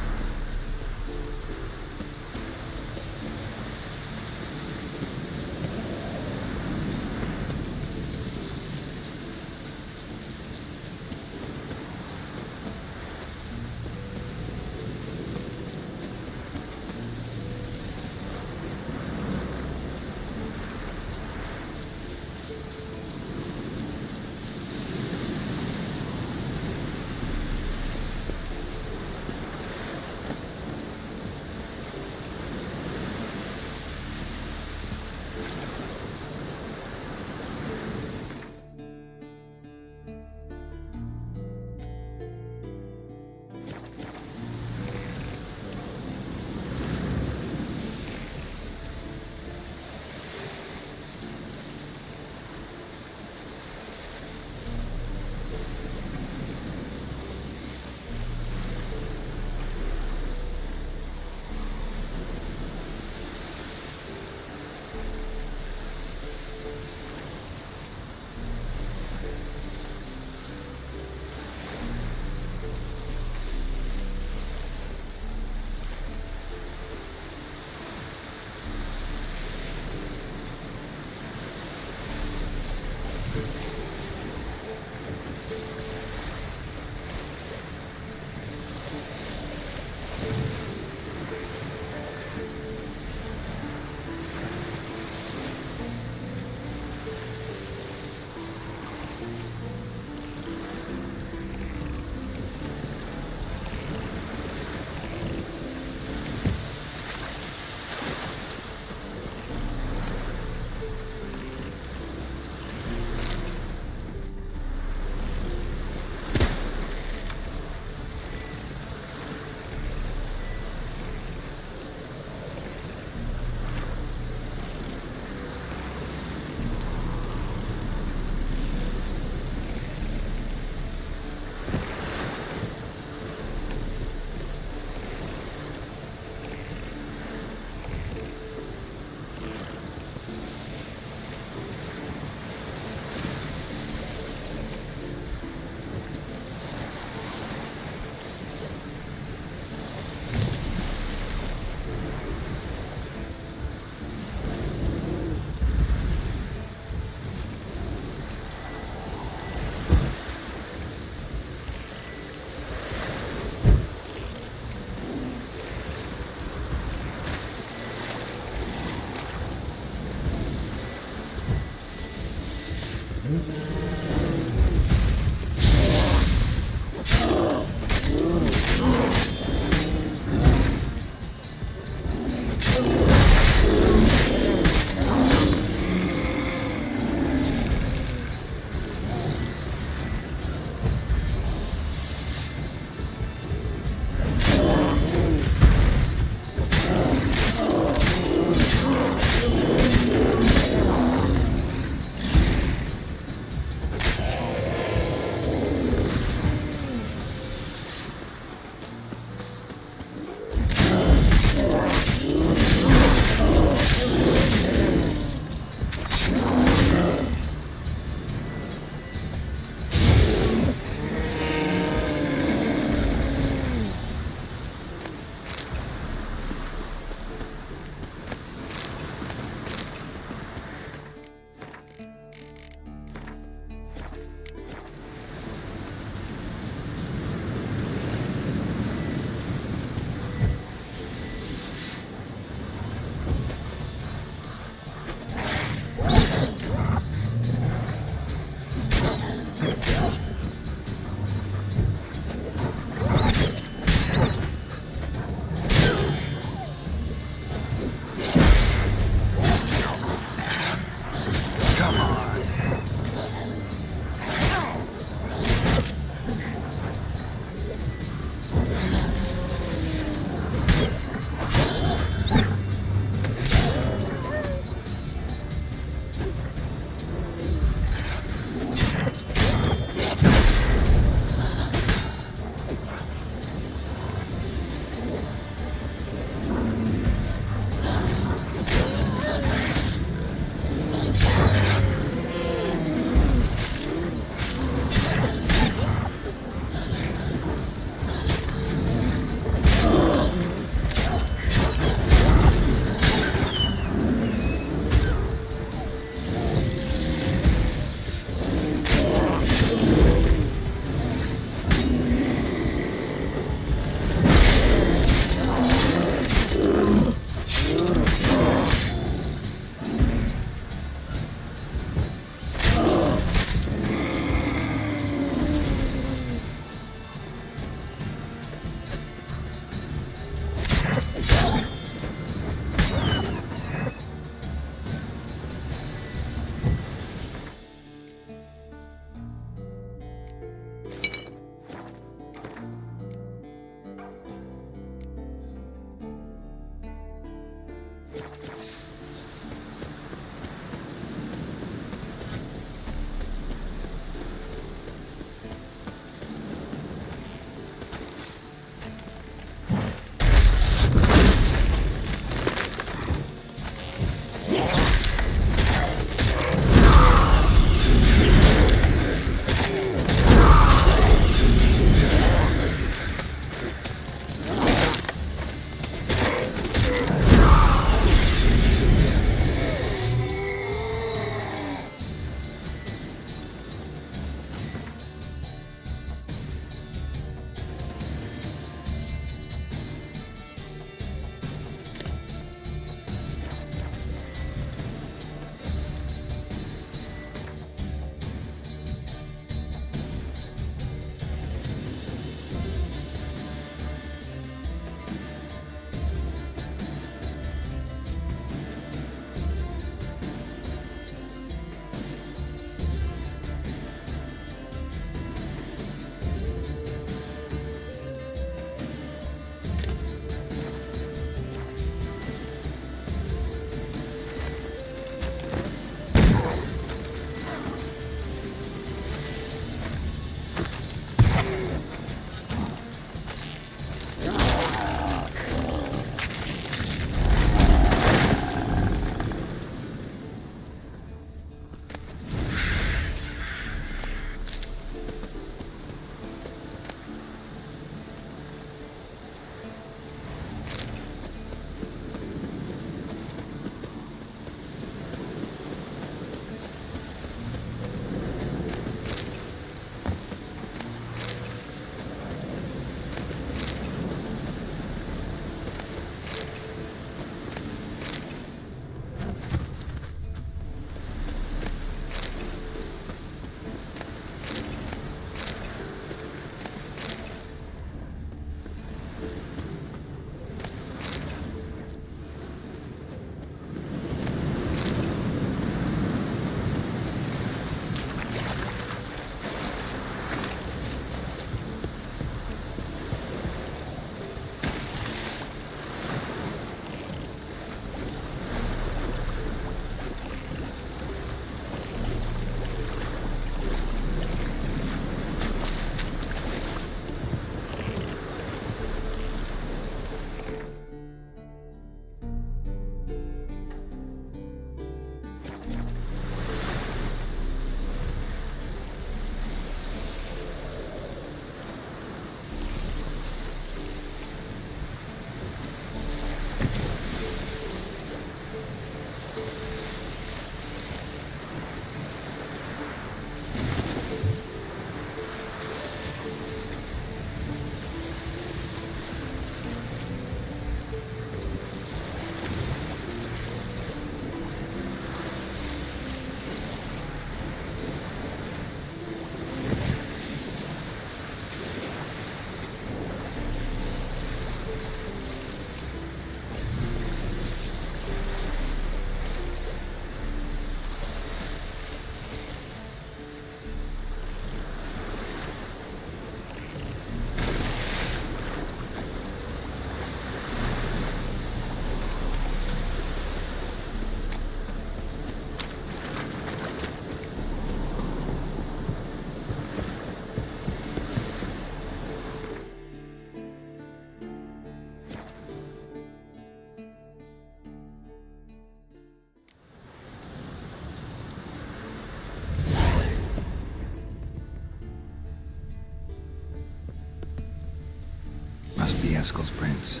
Eskel's prints.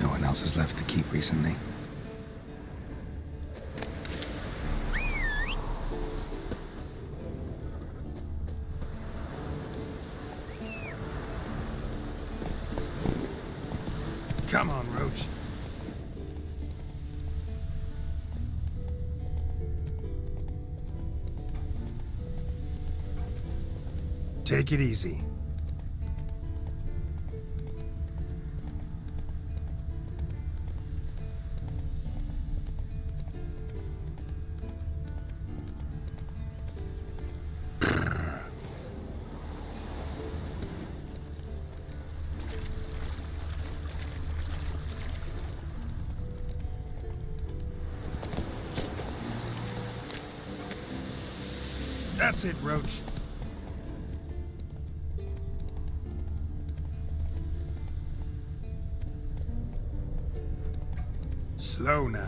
No one else has left the keep recently. Come on, Roach. Take it easy. That's it, Roach. Slow now.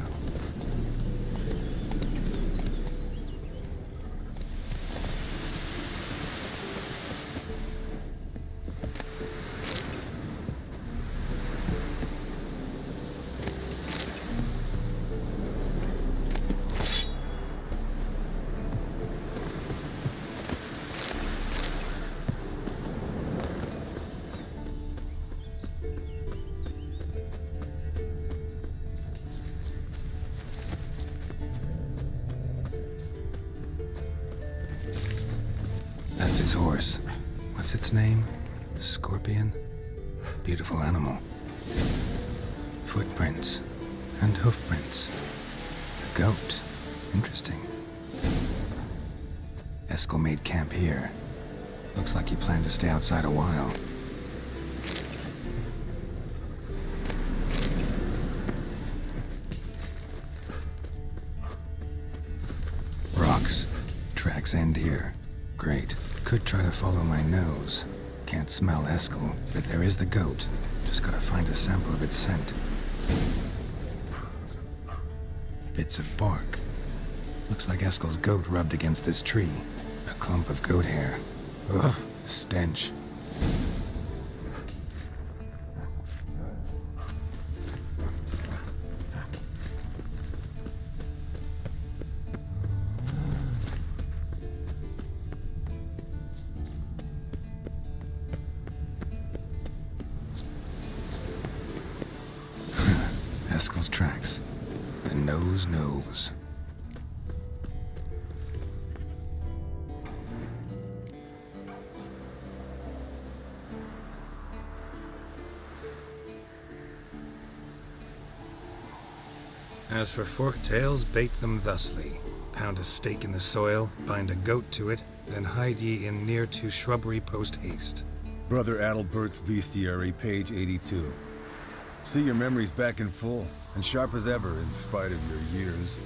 That's his horse. What's its name? Scorpion? Beautiful animal. Footprints. And hoofprints. A goat. Interesting. Eskel made camp here. Looks like he planned to stay outside a while. Rocks. Tracks end here. Great. Could try to follow my nose. Can't smell Eskel, but there is the goat. Just gotta find a sample of its scent. Bits of bark. Looks like Eskel's goat rubbed against this tree. A clump of goat hair. Ugh, stench. Eskel's tracks. The nose knows. As for forked tails, bait them thusly. Pound a stake in the soil, bind a goat to it, then hide ye in near to shrubbery post haste. Brother Adalbert's Bestiary, page 82. See your memories back in full, and sharp as ever in spite of your years.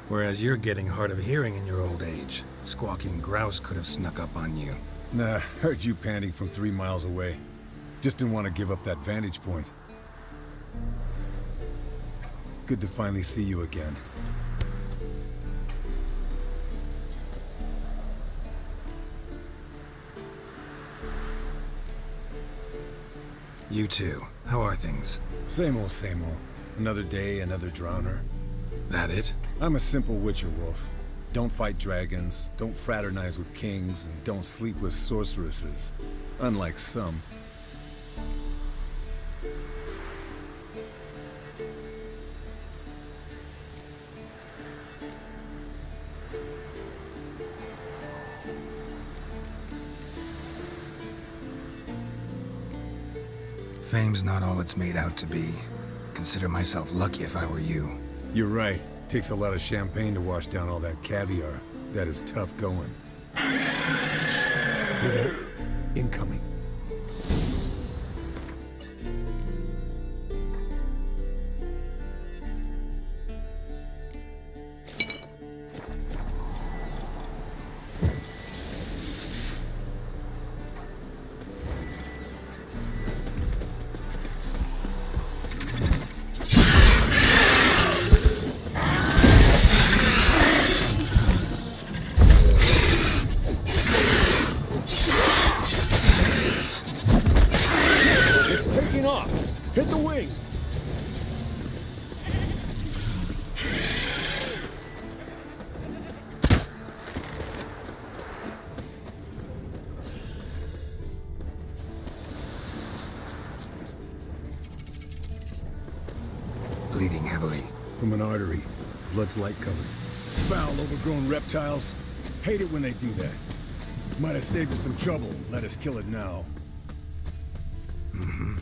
Whereas you're getting hard of hearing in your old age. Squawking grouse could have snuck up on you. Nah, heard you panting from 3 miles away. Just didn't want to give up that vantage point. Good to finally see you again. You too. How are things? Same old, same old. Another day, another drowner. That it? I'm a simple witcher wolf. Don't fight dragons, don't fraternize with kings, and don't sleep with sorceresses. Unlike some. Fame's not all it's made out to be. Consider myself lucky if I were you. You're right. Takes a lot of champagne to wash down all that caviar. That is tough going. Shh. Hear that? Incoming. bleeding heavily. From an artery. Blood's light-colored. Foul, overgrown reptiles. Hate it when they do that. Might have saved us some trouble. Let us kill it now.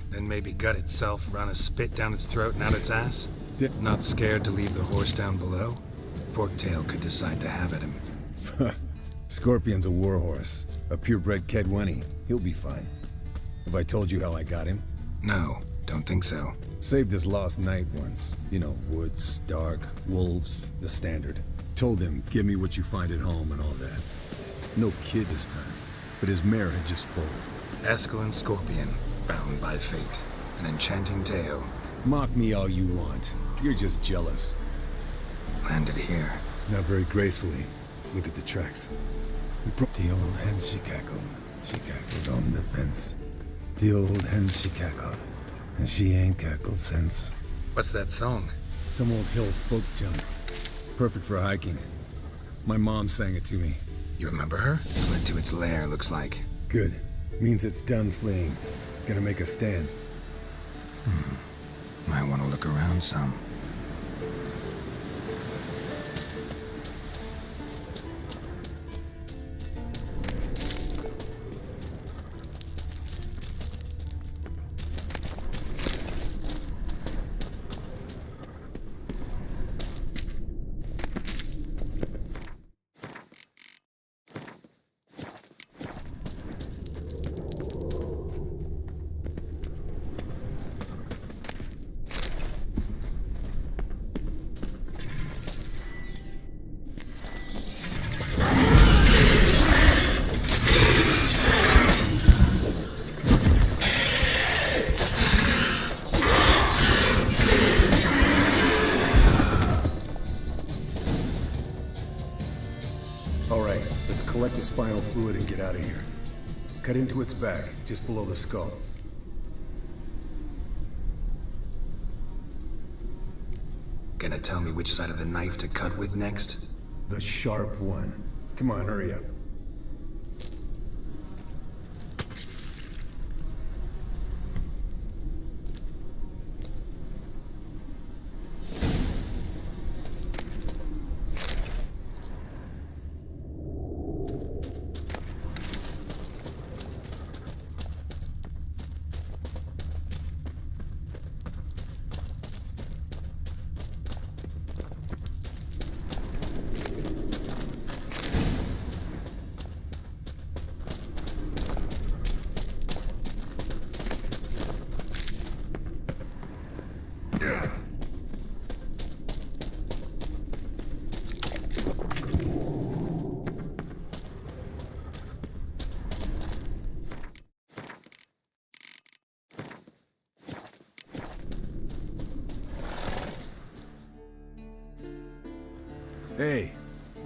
Then maybe gut itself, run a spit down its throat and out its ass? Not scared to leave the horse down below? Forktail could decide to have at him. Scorpion's a warhorse. A purebred Kedwenny. He'll be fine. Have I told you how I got him? No, don't think so. Saved his lost knight once. You know, woods, dark, wolves, the standard. Told him, give me what you find at home and all that. No kid this time, but his mare had just foaled. Eskel Scorpion, bound by fate. An enchanting tale. Mock me all you want. You're just jealous. Landed here. Not very gracefully. Look at the tracks. We broke the old hen she cackled. She cackled on the fence. The old hen she cackled. And she ain't cackled since. What's that song? Some old hill folk tune. Perfect for hiking. My mom sang it to me. You remember her? Fled to its lair, looks like. Good. Means it's done fleeing. Gonna make a stand. Might want to look around some. Alright, let's collect the spinal fluid and get out of here. Cut into its back, just below the skull. Gonna tell me which side of the knife to cut with next? The sharp one. Come on, hurry up. Hey,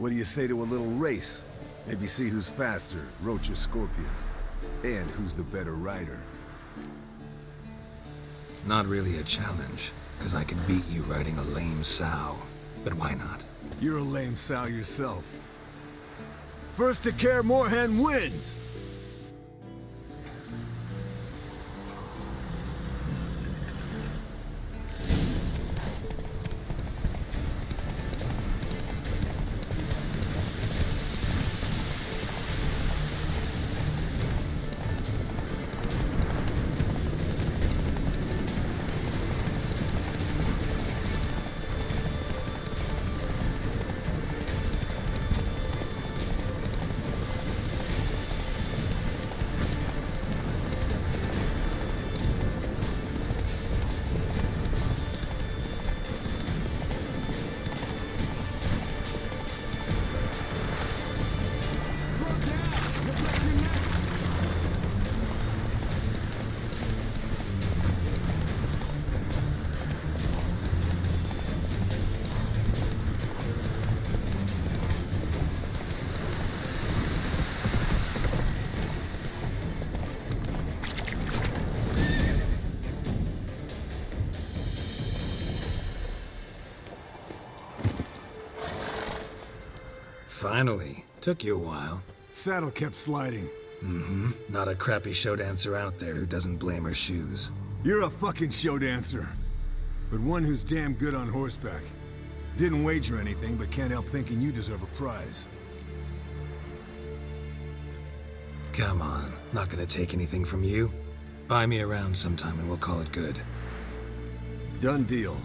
what do you say to a little race? Maybe see who's faster, Roach or Scorpion. And who's the better rider. Not really a challenge, because I could beat you riding a lame sow. But why not? You're a lame sow yourself. First to Kaer Morhen wins! Finally. Took you a while. Saddle kept sliding. Not a crappy show dancer out there who doesn't blame her shoes. You're a fucking show dancer. but one who's damn good on horseback. Didn't wager anything, but can't help thinking you deserve a prize. Come on, not gonna take anything from you. Buy me around sometime and we'll call it good. Done deal.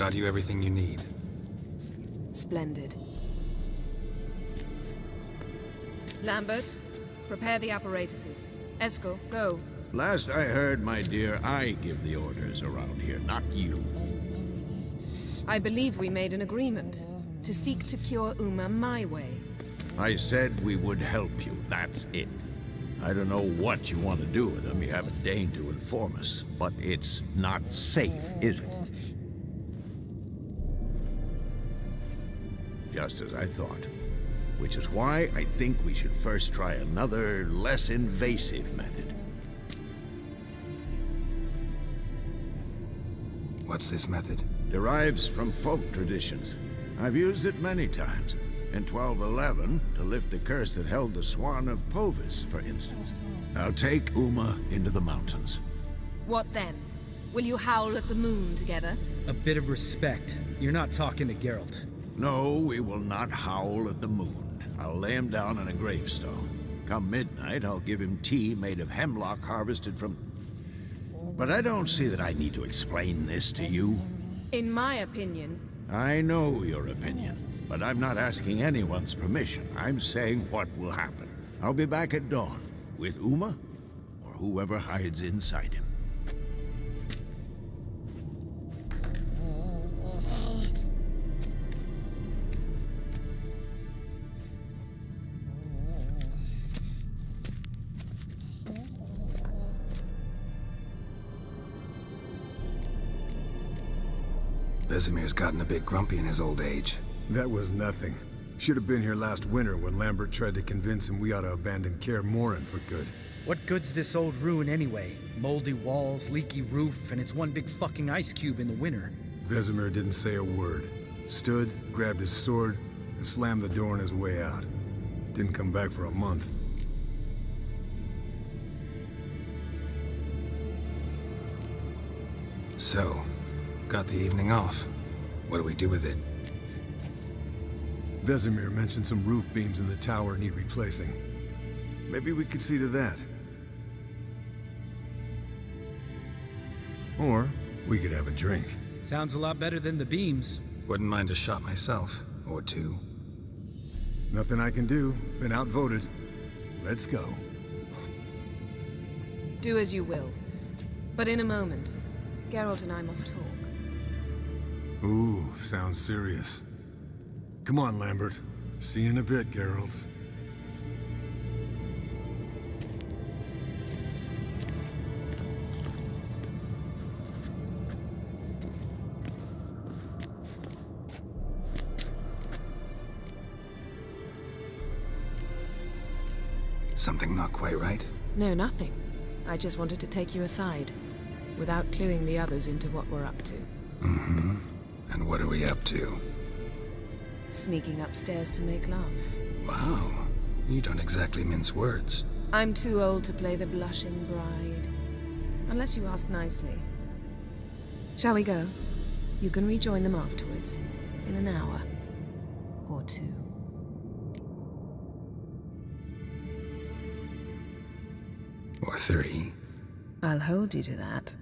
Got you everything you need. Splendid. Lambert, prepare the apparatuses. Esco, go. Last I heard, my dear, I give the orders around here, not you. I believe we made an agreement to seek to cure Uma my way. I said we would help you, that's it. I don't know what you want to do with them, you haven't deigned to inform us, but it's not safe, is it? Just as I thought. Which is why I think we should first try another, less invasive method. What's this method? Derives from folk traditions. I've used it many times. In 1211, to lift the curse that held the Swan of Povis, for instance. Now take Uma into the mountains. What then? Will you howl at the moon together? A bit of respect. You're not talking to Geralt. No, we will not howl at the moon. I'll lay him down in a gravestone. Come midnight, I'll give him tea made of hemlock harvested from... But I don't see that I need to explain this to you. In my opinion... I know your opinion, but I'm not asking anyone's permission. I'm saying what will happen. I'll be back at dawn, with Uma, or whoever hides inside him. Vesemir's gotten a bit grumpy in his old age. That was nothing. Should have been here last winter when Lambert tried to convince him we ought to abandon Kaer Morhen for good. What good's this old ruin anyway? Moldy walls, leaky roof, and it's one big fucking ice cube in the winter. Vesemir didn't say a word. Stood, grabbed his sword, and slammed the door on his way out. Didn't come back for a month. So, got the evening off. What do we do with it? Vesemir mentioned some roof beams in the tower need replacing. Maybe we could see to that. Or we could have a drink. Sounds a lot better than the beams. Wouldn't mind a shot myself, or two. Nothing I can do. Been outvoted. Let's go. Do as you will. But in a moment, Geralt and I must talk. Ooh, sounds serious. Come on, Lambert. See you in a bit, Geralt. Something not quite right? No, nothing. I just wanted to take you aside, without cluing the others into what we're up to. Mm-hmm. And what are we up to? Sneaking upstairs to make love. Wow. You don't exactly mince words. I'm too old to play the blushing bride. Unless you ask nicely. Shall we go? You can rejoin them afterwards. In an hour. Or two. Or three. I'll hold you to that.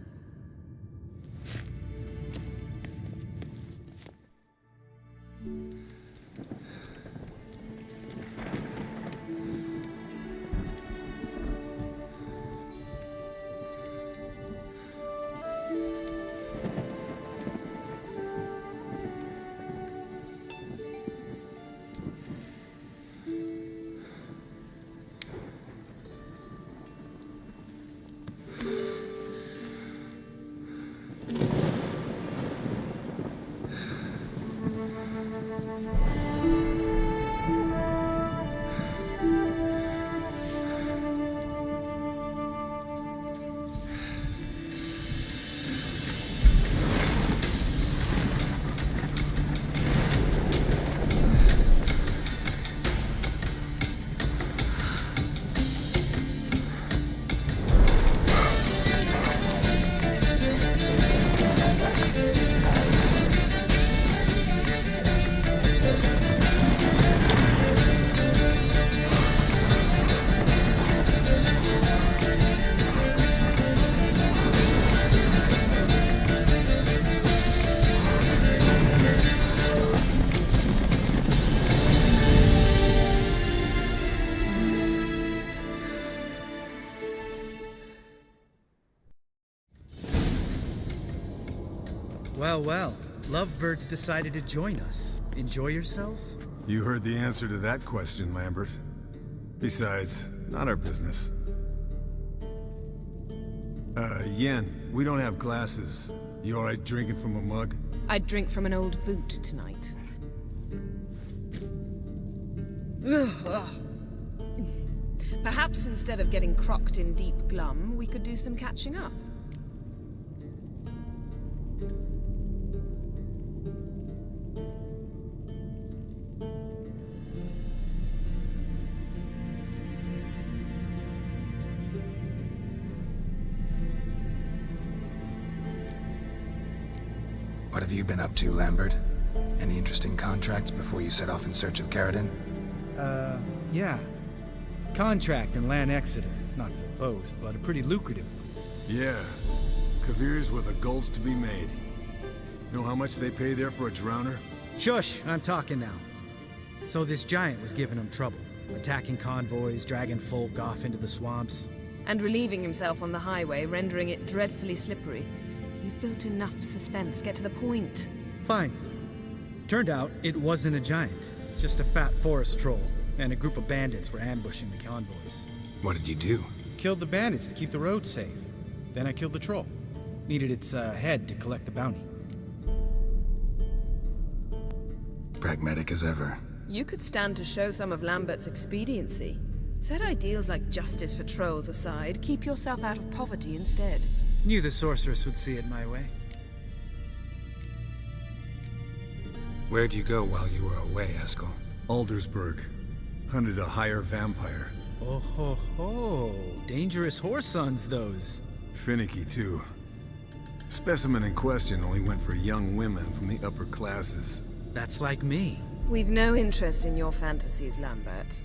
Well, lovebirds decided to join us. Enjoy yourselves? You heard the answer to that question, Lambert. Besides, not our business. Yen, we don't have glasses. You alright drinking from a mug? I'd drink from an old boot tonight. Perhaps instead of getting crocked in deep glum, we could do some catching up. What have you been up to, Lambert? Any interesting contracts before you set off in search of Caradon? Yeah. Contract in Lan Exeter. Not to boast, but a pretty lucrative one. Yeah. Kavir's where the gold's to be made. Know how much they pay there for a drowner? Shush! I'm talking now. So this giant was giving him trouble. Attacking convoys, dragging folk off into the swamps. And relieving himself on the highway, rendering it dreadfully slippery. You've built enough suspense. Get to the point. Fine. Turned out it wasn't a giant. Just a fat forest troll. And a group of bandits were ambushing the convoys. What did you do? Killed the bandits to keep the roads safe. Then I killed the troll. Needed its head to collect the bounty. Pragmatic as ever. You could stand to show some of Lambert's expediency. Set ideals like justice for trolls aside, keep yourself out of poverty instead. Knew the sorceress would see it my way. Where'd you go while you were away, Eskel? Aldersburg. Hunted a higher vampire. Oh ho ho. Dangerous whoresons, those. Finicky, too. Specimen in question only went for young women from the upper classes. That's like me. We've no interest in your fantasies, Lambert.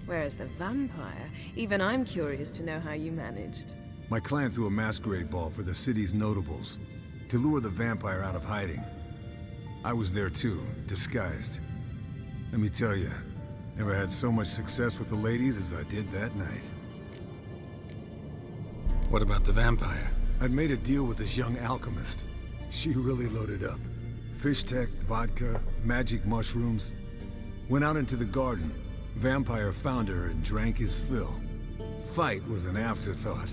Whereas the vampire, even I'm curious to know how you managed. My clan threw a masquerade ball for the city's notables, to lure the vampire out of hiding. I was there too, disguised. Let me tell you, never had so much success with the ladies as I did that night. What about the vampire? I'd made a deal with this young alchemist. She really loaded up. Fish tech, vodka, magic mushrooms. Went out into the garden. Vampire found her and drank his fill. Fight was an afterthought.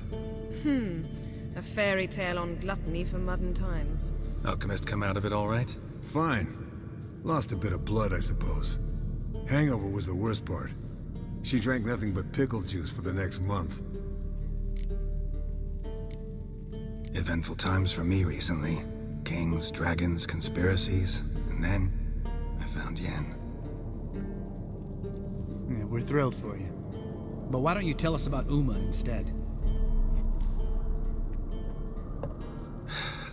A fairy tale on gluttony for modern times. Alchemist come out of it all right? Fine. Lost a bit of blood, I suppose. Hangover was the worst part. She drank nothing but pickle juice for the next month. Eventful times for me recently. Kings, dragons, conspiracies, and then I found Yen. Yeah, we're thrilled for you. But why don't you tell us about Uma instead?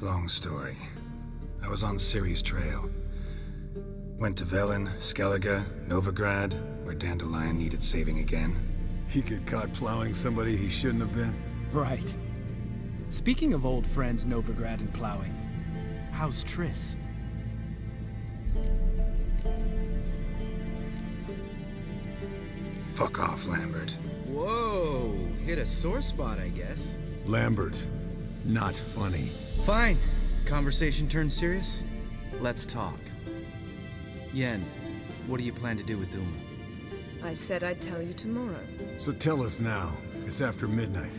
Long story. I was on Ciri's trail. Went to Velen, Skellige, Novigrad, where Dandelion needed saving again. He get caught plowing somebody he shouldn't have been. Right. Speaking of old friends Novigrad and plowing, how's Triss? Fuck off, Lambert. Whoa, hit a sore spot, I guess. Lambert, not funny. Fine. Conversation turned serious? Let's talk. Yen, what do you plan to do with Uma? I said I'd tell you tomorrow. So tell us now. It's after midnight.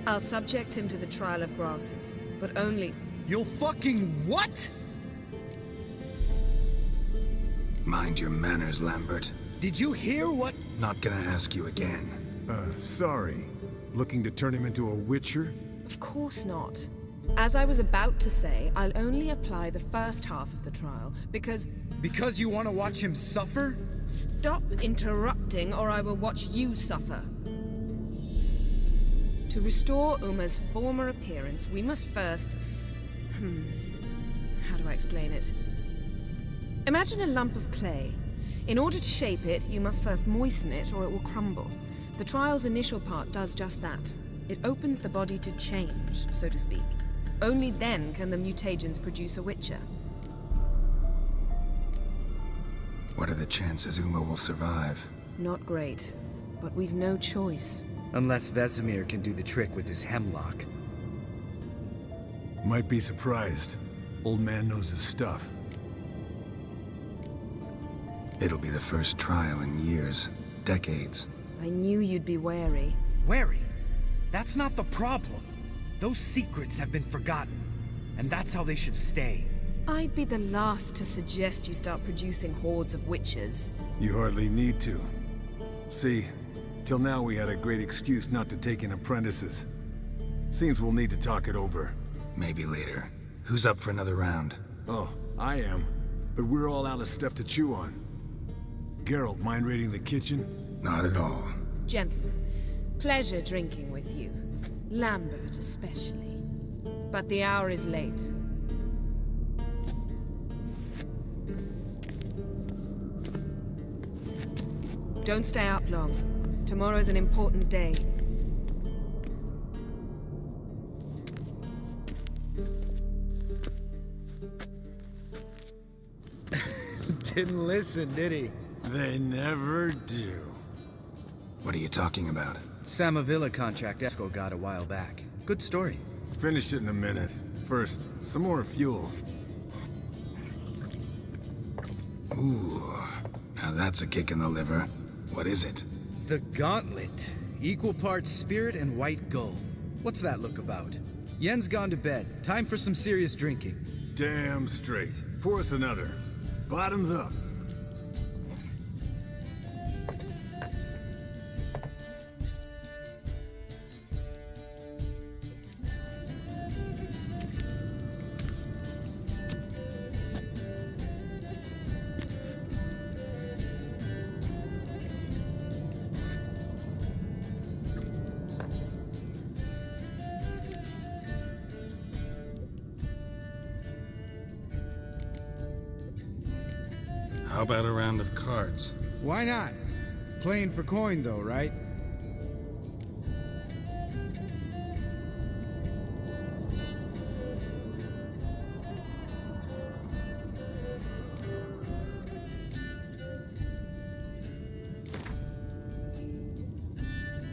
I'll subject him to the trial of grasses, but only... You'll fucking what? Mind your manners, Lambert. Did you hear what? Not gonna ask you again. Sorry. Looking to turn him into a witcher? Of course not. As I was about to say, I'll only apply the first half of the trial, because... Because you want to watch him suffer? Stop interrupting, or I will watch you suffer. To restore Uma's former appearance, we must first... How do I explain it? Imagine a lump of clay. In order to shape it, you must first moisten it, or it will crumble. The trial's initial part does just that. It opens the body to change, so to speak. Only then can the mutagens produce a witcher. What are the chances Uma will survive? Not great, but we've no choice. Unless Vesemir can do the trick with his hemlock. Might be surprised. Old man knows his stuff. It'll be the first trial in years, decades. I knew you'd be wary. Wary? That's not the problem. Those secrets have been forgotten, and that's how they should stay. I'd be the last to suggest you start producing hordes of witches. You hardly need to. See, till now we had a great excuse not to take in apprentices. Seems we'll need to talk it over. Maybe later. Who's up for another round? Oh, I am. But we're all out of stuff to chew on. Geralt, mind raiding the kitchen? Not at all. Gentlemen, pleasure drinking with you. Lambert especially. But the hour is late. Don't stay up long. Tomorrow's an important day. Didn't listen, did he? They never do. What are you talking about? Samavilla contract Esco got a while back. Good story. Finish it in a minute. First, some more fuel. Ooh, now that's a kick in the liver. What is it? The Gauntlet. Equal parts spirit and white gold. What's that look about? Yen's gone to bed. Time for some serious drinking. Damn straight. Pour us another. Bottoms up. How about a round of cards? Why not? Playing for coin though, right?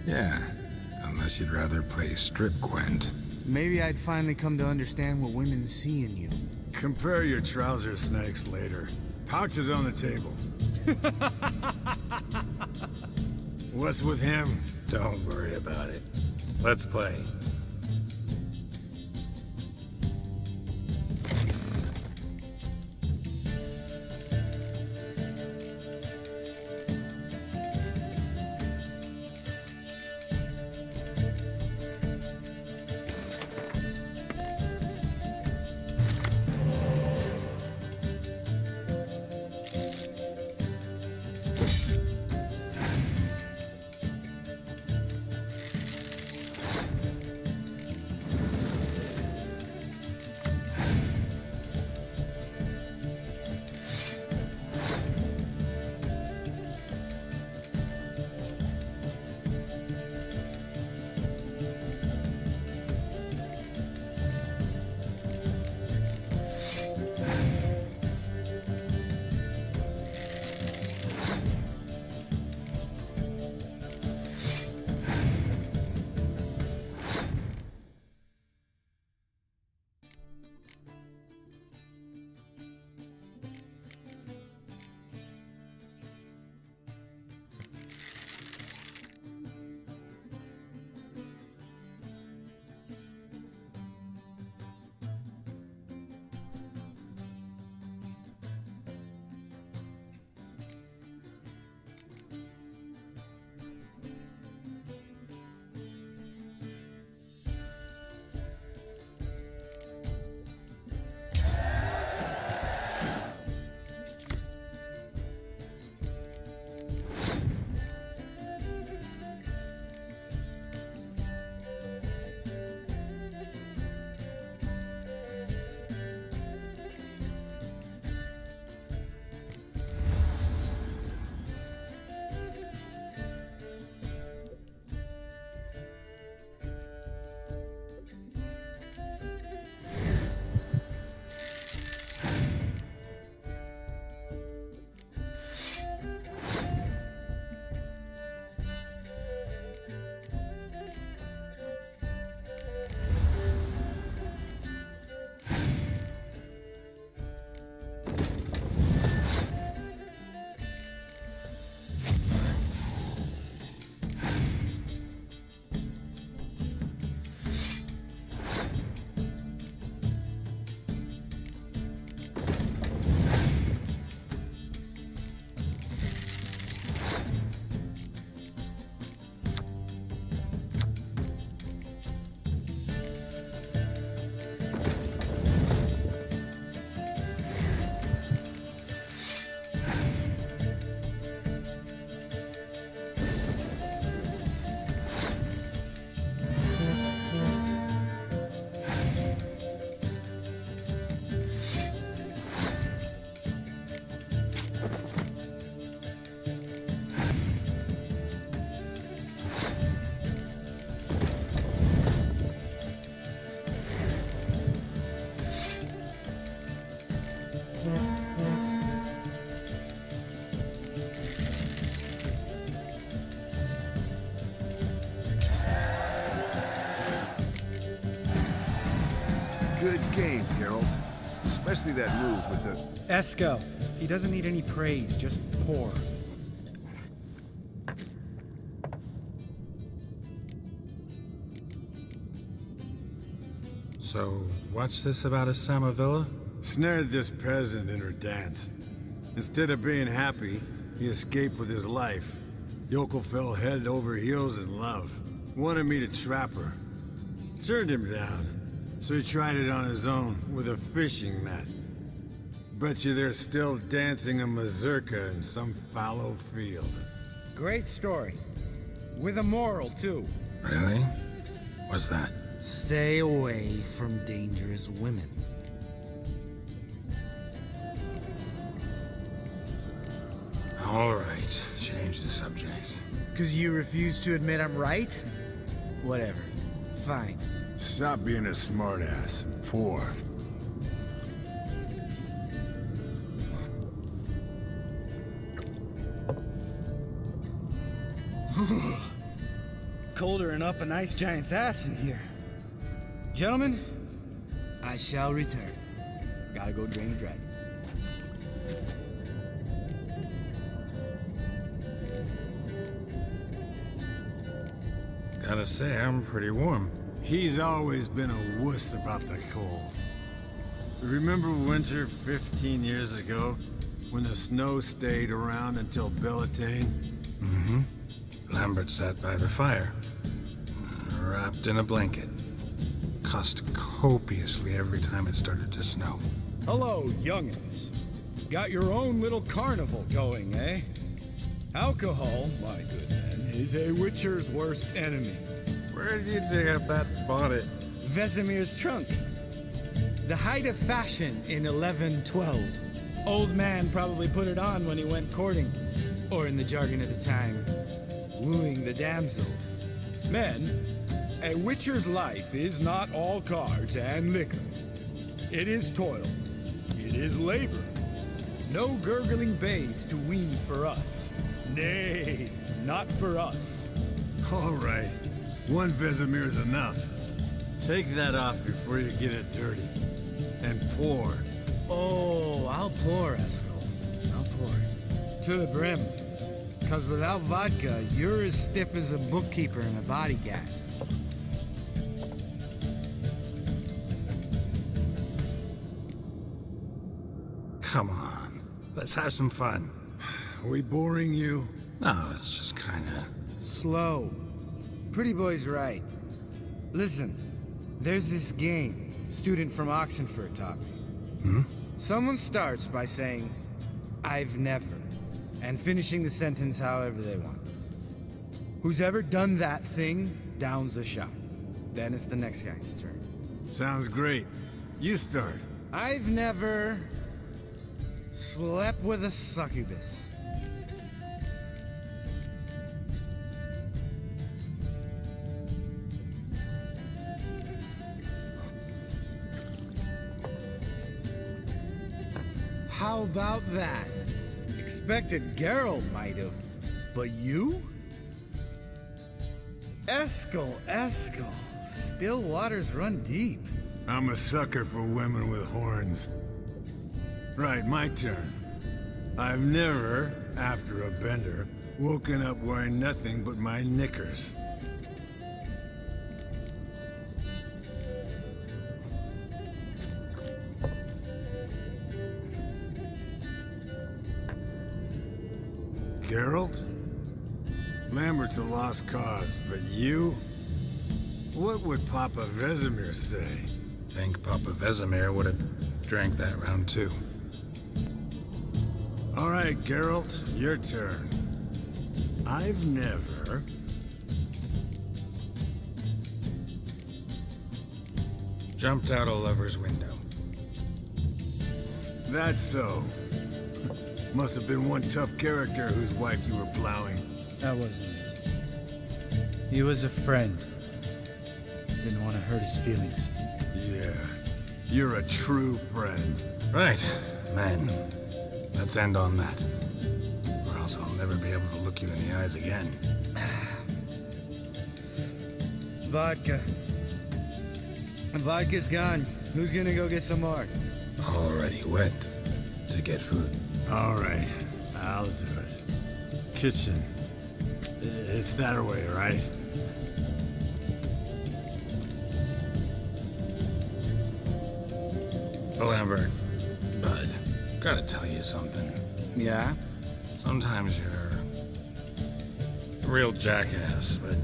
Yeah, unless you'd rather play strip Gwent. Maybe I'd finally come to understand what women see in you. Compare your trouser snakes later. Pouch is on the table. What's with him? Don't worry about it. Let's play. Good game, Geralt. Especially that move with the... Esco. He doesn't need any praise, just pour. So, what's this about a Samavilla? Snared this peasant in her dance. Instead of being happy, he escaped with his life. Yoko fell head over heels in love. Wanted me to trap her. Turned him down. So he tried it on his own, with a fishing net. Bet you they're still dancing a mazurka in some fallow field. Great story. With a moral, too. Really? What's that? Stay away from dangerous women. All right, change the subject. Because you refuse to admit I'm right? Whatever. Fine. Stop being a smartass. Poor. Colder and up an ice giant's ass in here. Gentlemen, I shall return. Gotta go drain the dragon. Gotta say, I'm pretty warm. He's always been a wuss about the cold. Remember winter 15 years ago, when the snow stayed around until Bellatane? Mm-hmm. Lambert sat by the fire, wrapped in a blanket. Cussed copiously every time it started to snow. Hello, youngins. Got your own little carnival going, eh? Alcohol, my good man, is a witcher's worst enemy. Where did you dig up that bonnet? Vesemir's trunk. The height of fashion in 1112. Old man probably put it on when he went courting. Or in the jargon of the time, wooing the damsels. Men, a witcher's life is not all cards and liquor. It is toil. It is labor. No gurgling babes to wean for us. Nay, not for us. All right. One Vesemir's enough. Take that off before you get it dirty. And pour. Oh, I'll pour, Eskel. I'll pour. To the brim. Because without vodka, you're as stiff as a bookkeeper in a body gag. Come on, let's have some fun. Are we boring you? No, it's just kinda... Slow. Pretty boy's right. Listen, there's this game. Student from Oxenford taught me. Hmm? Someone starts by saying, I've never, and finishing the sentence however they want. Who's ever done that thing downs a shot. Then it's the next guy's turn. Sounds great. You start. I've never slept with a succubus. How about that? Expected Geralt might have, but you? Eskel. Still waters run deep. I'm a sucker for women with horns. Right, my turn. I've never, after a bender, woken up wearing nothing but my knickers. Geralt? Lambert's a lost cause, but you? What would Papa Vesemir say? Think Papa Vesemir would have drank that round too. All right, Geralt, your turn. I've never... Jumped out a lover's window. That's so. Must have been one tough character whose wife you were plowing. That wasn't it. He was a friend. Didn't want to hurt his feelings. Yeah, you're a true friend. Right, men. Let's end on that. Or else I'll never be able to look you in the eyes again. Vodka. Vodka's gone. Who's gonna go get some more? Already went to get food. All right, I'll do it. Kitchen. It's that way, right? Lambert, bud, gotta tell you something. Yeah? Sometimes you're a real jackass, but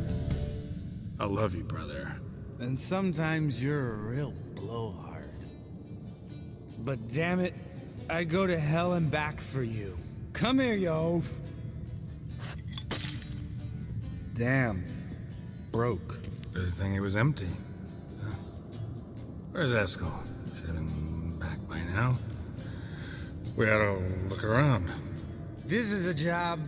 I love you, brother. And sometimes you're a real blowhard. But damn it, I'd go to hell and back for you. Come here, you oaf. Damn. Broke. Good thing it was empty. Where's Eskel? Should have been back by now. We ought to look around. This is a job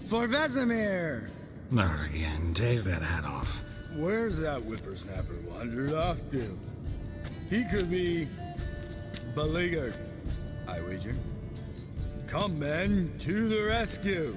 for Vesemir! Not again. Take that hat off. Where's that whippersnapper wandered off to? He could be beleaguered, I wager. Come, men, to the rescue!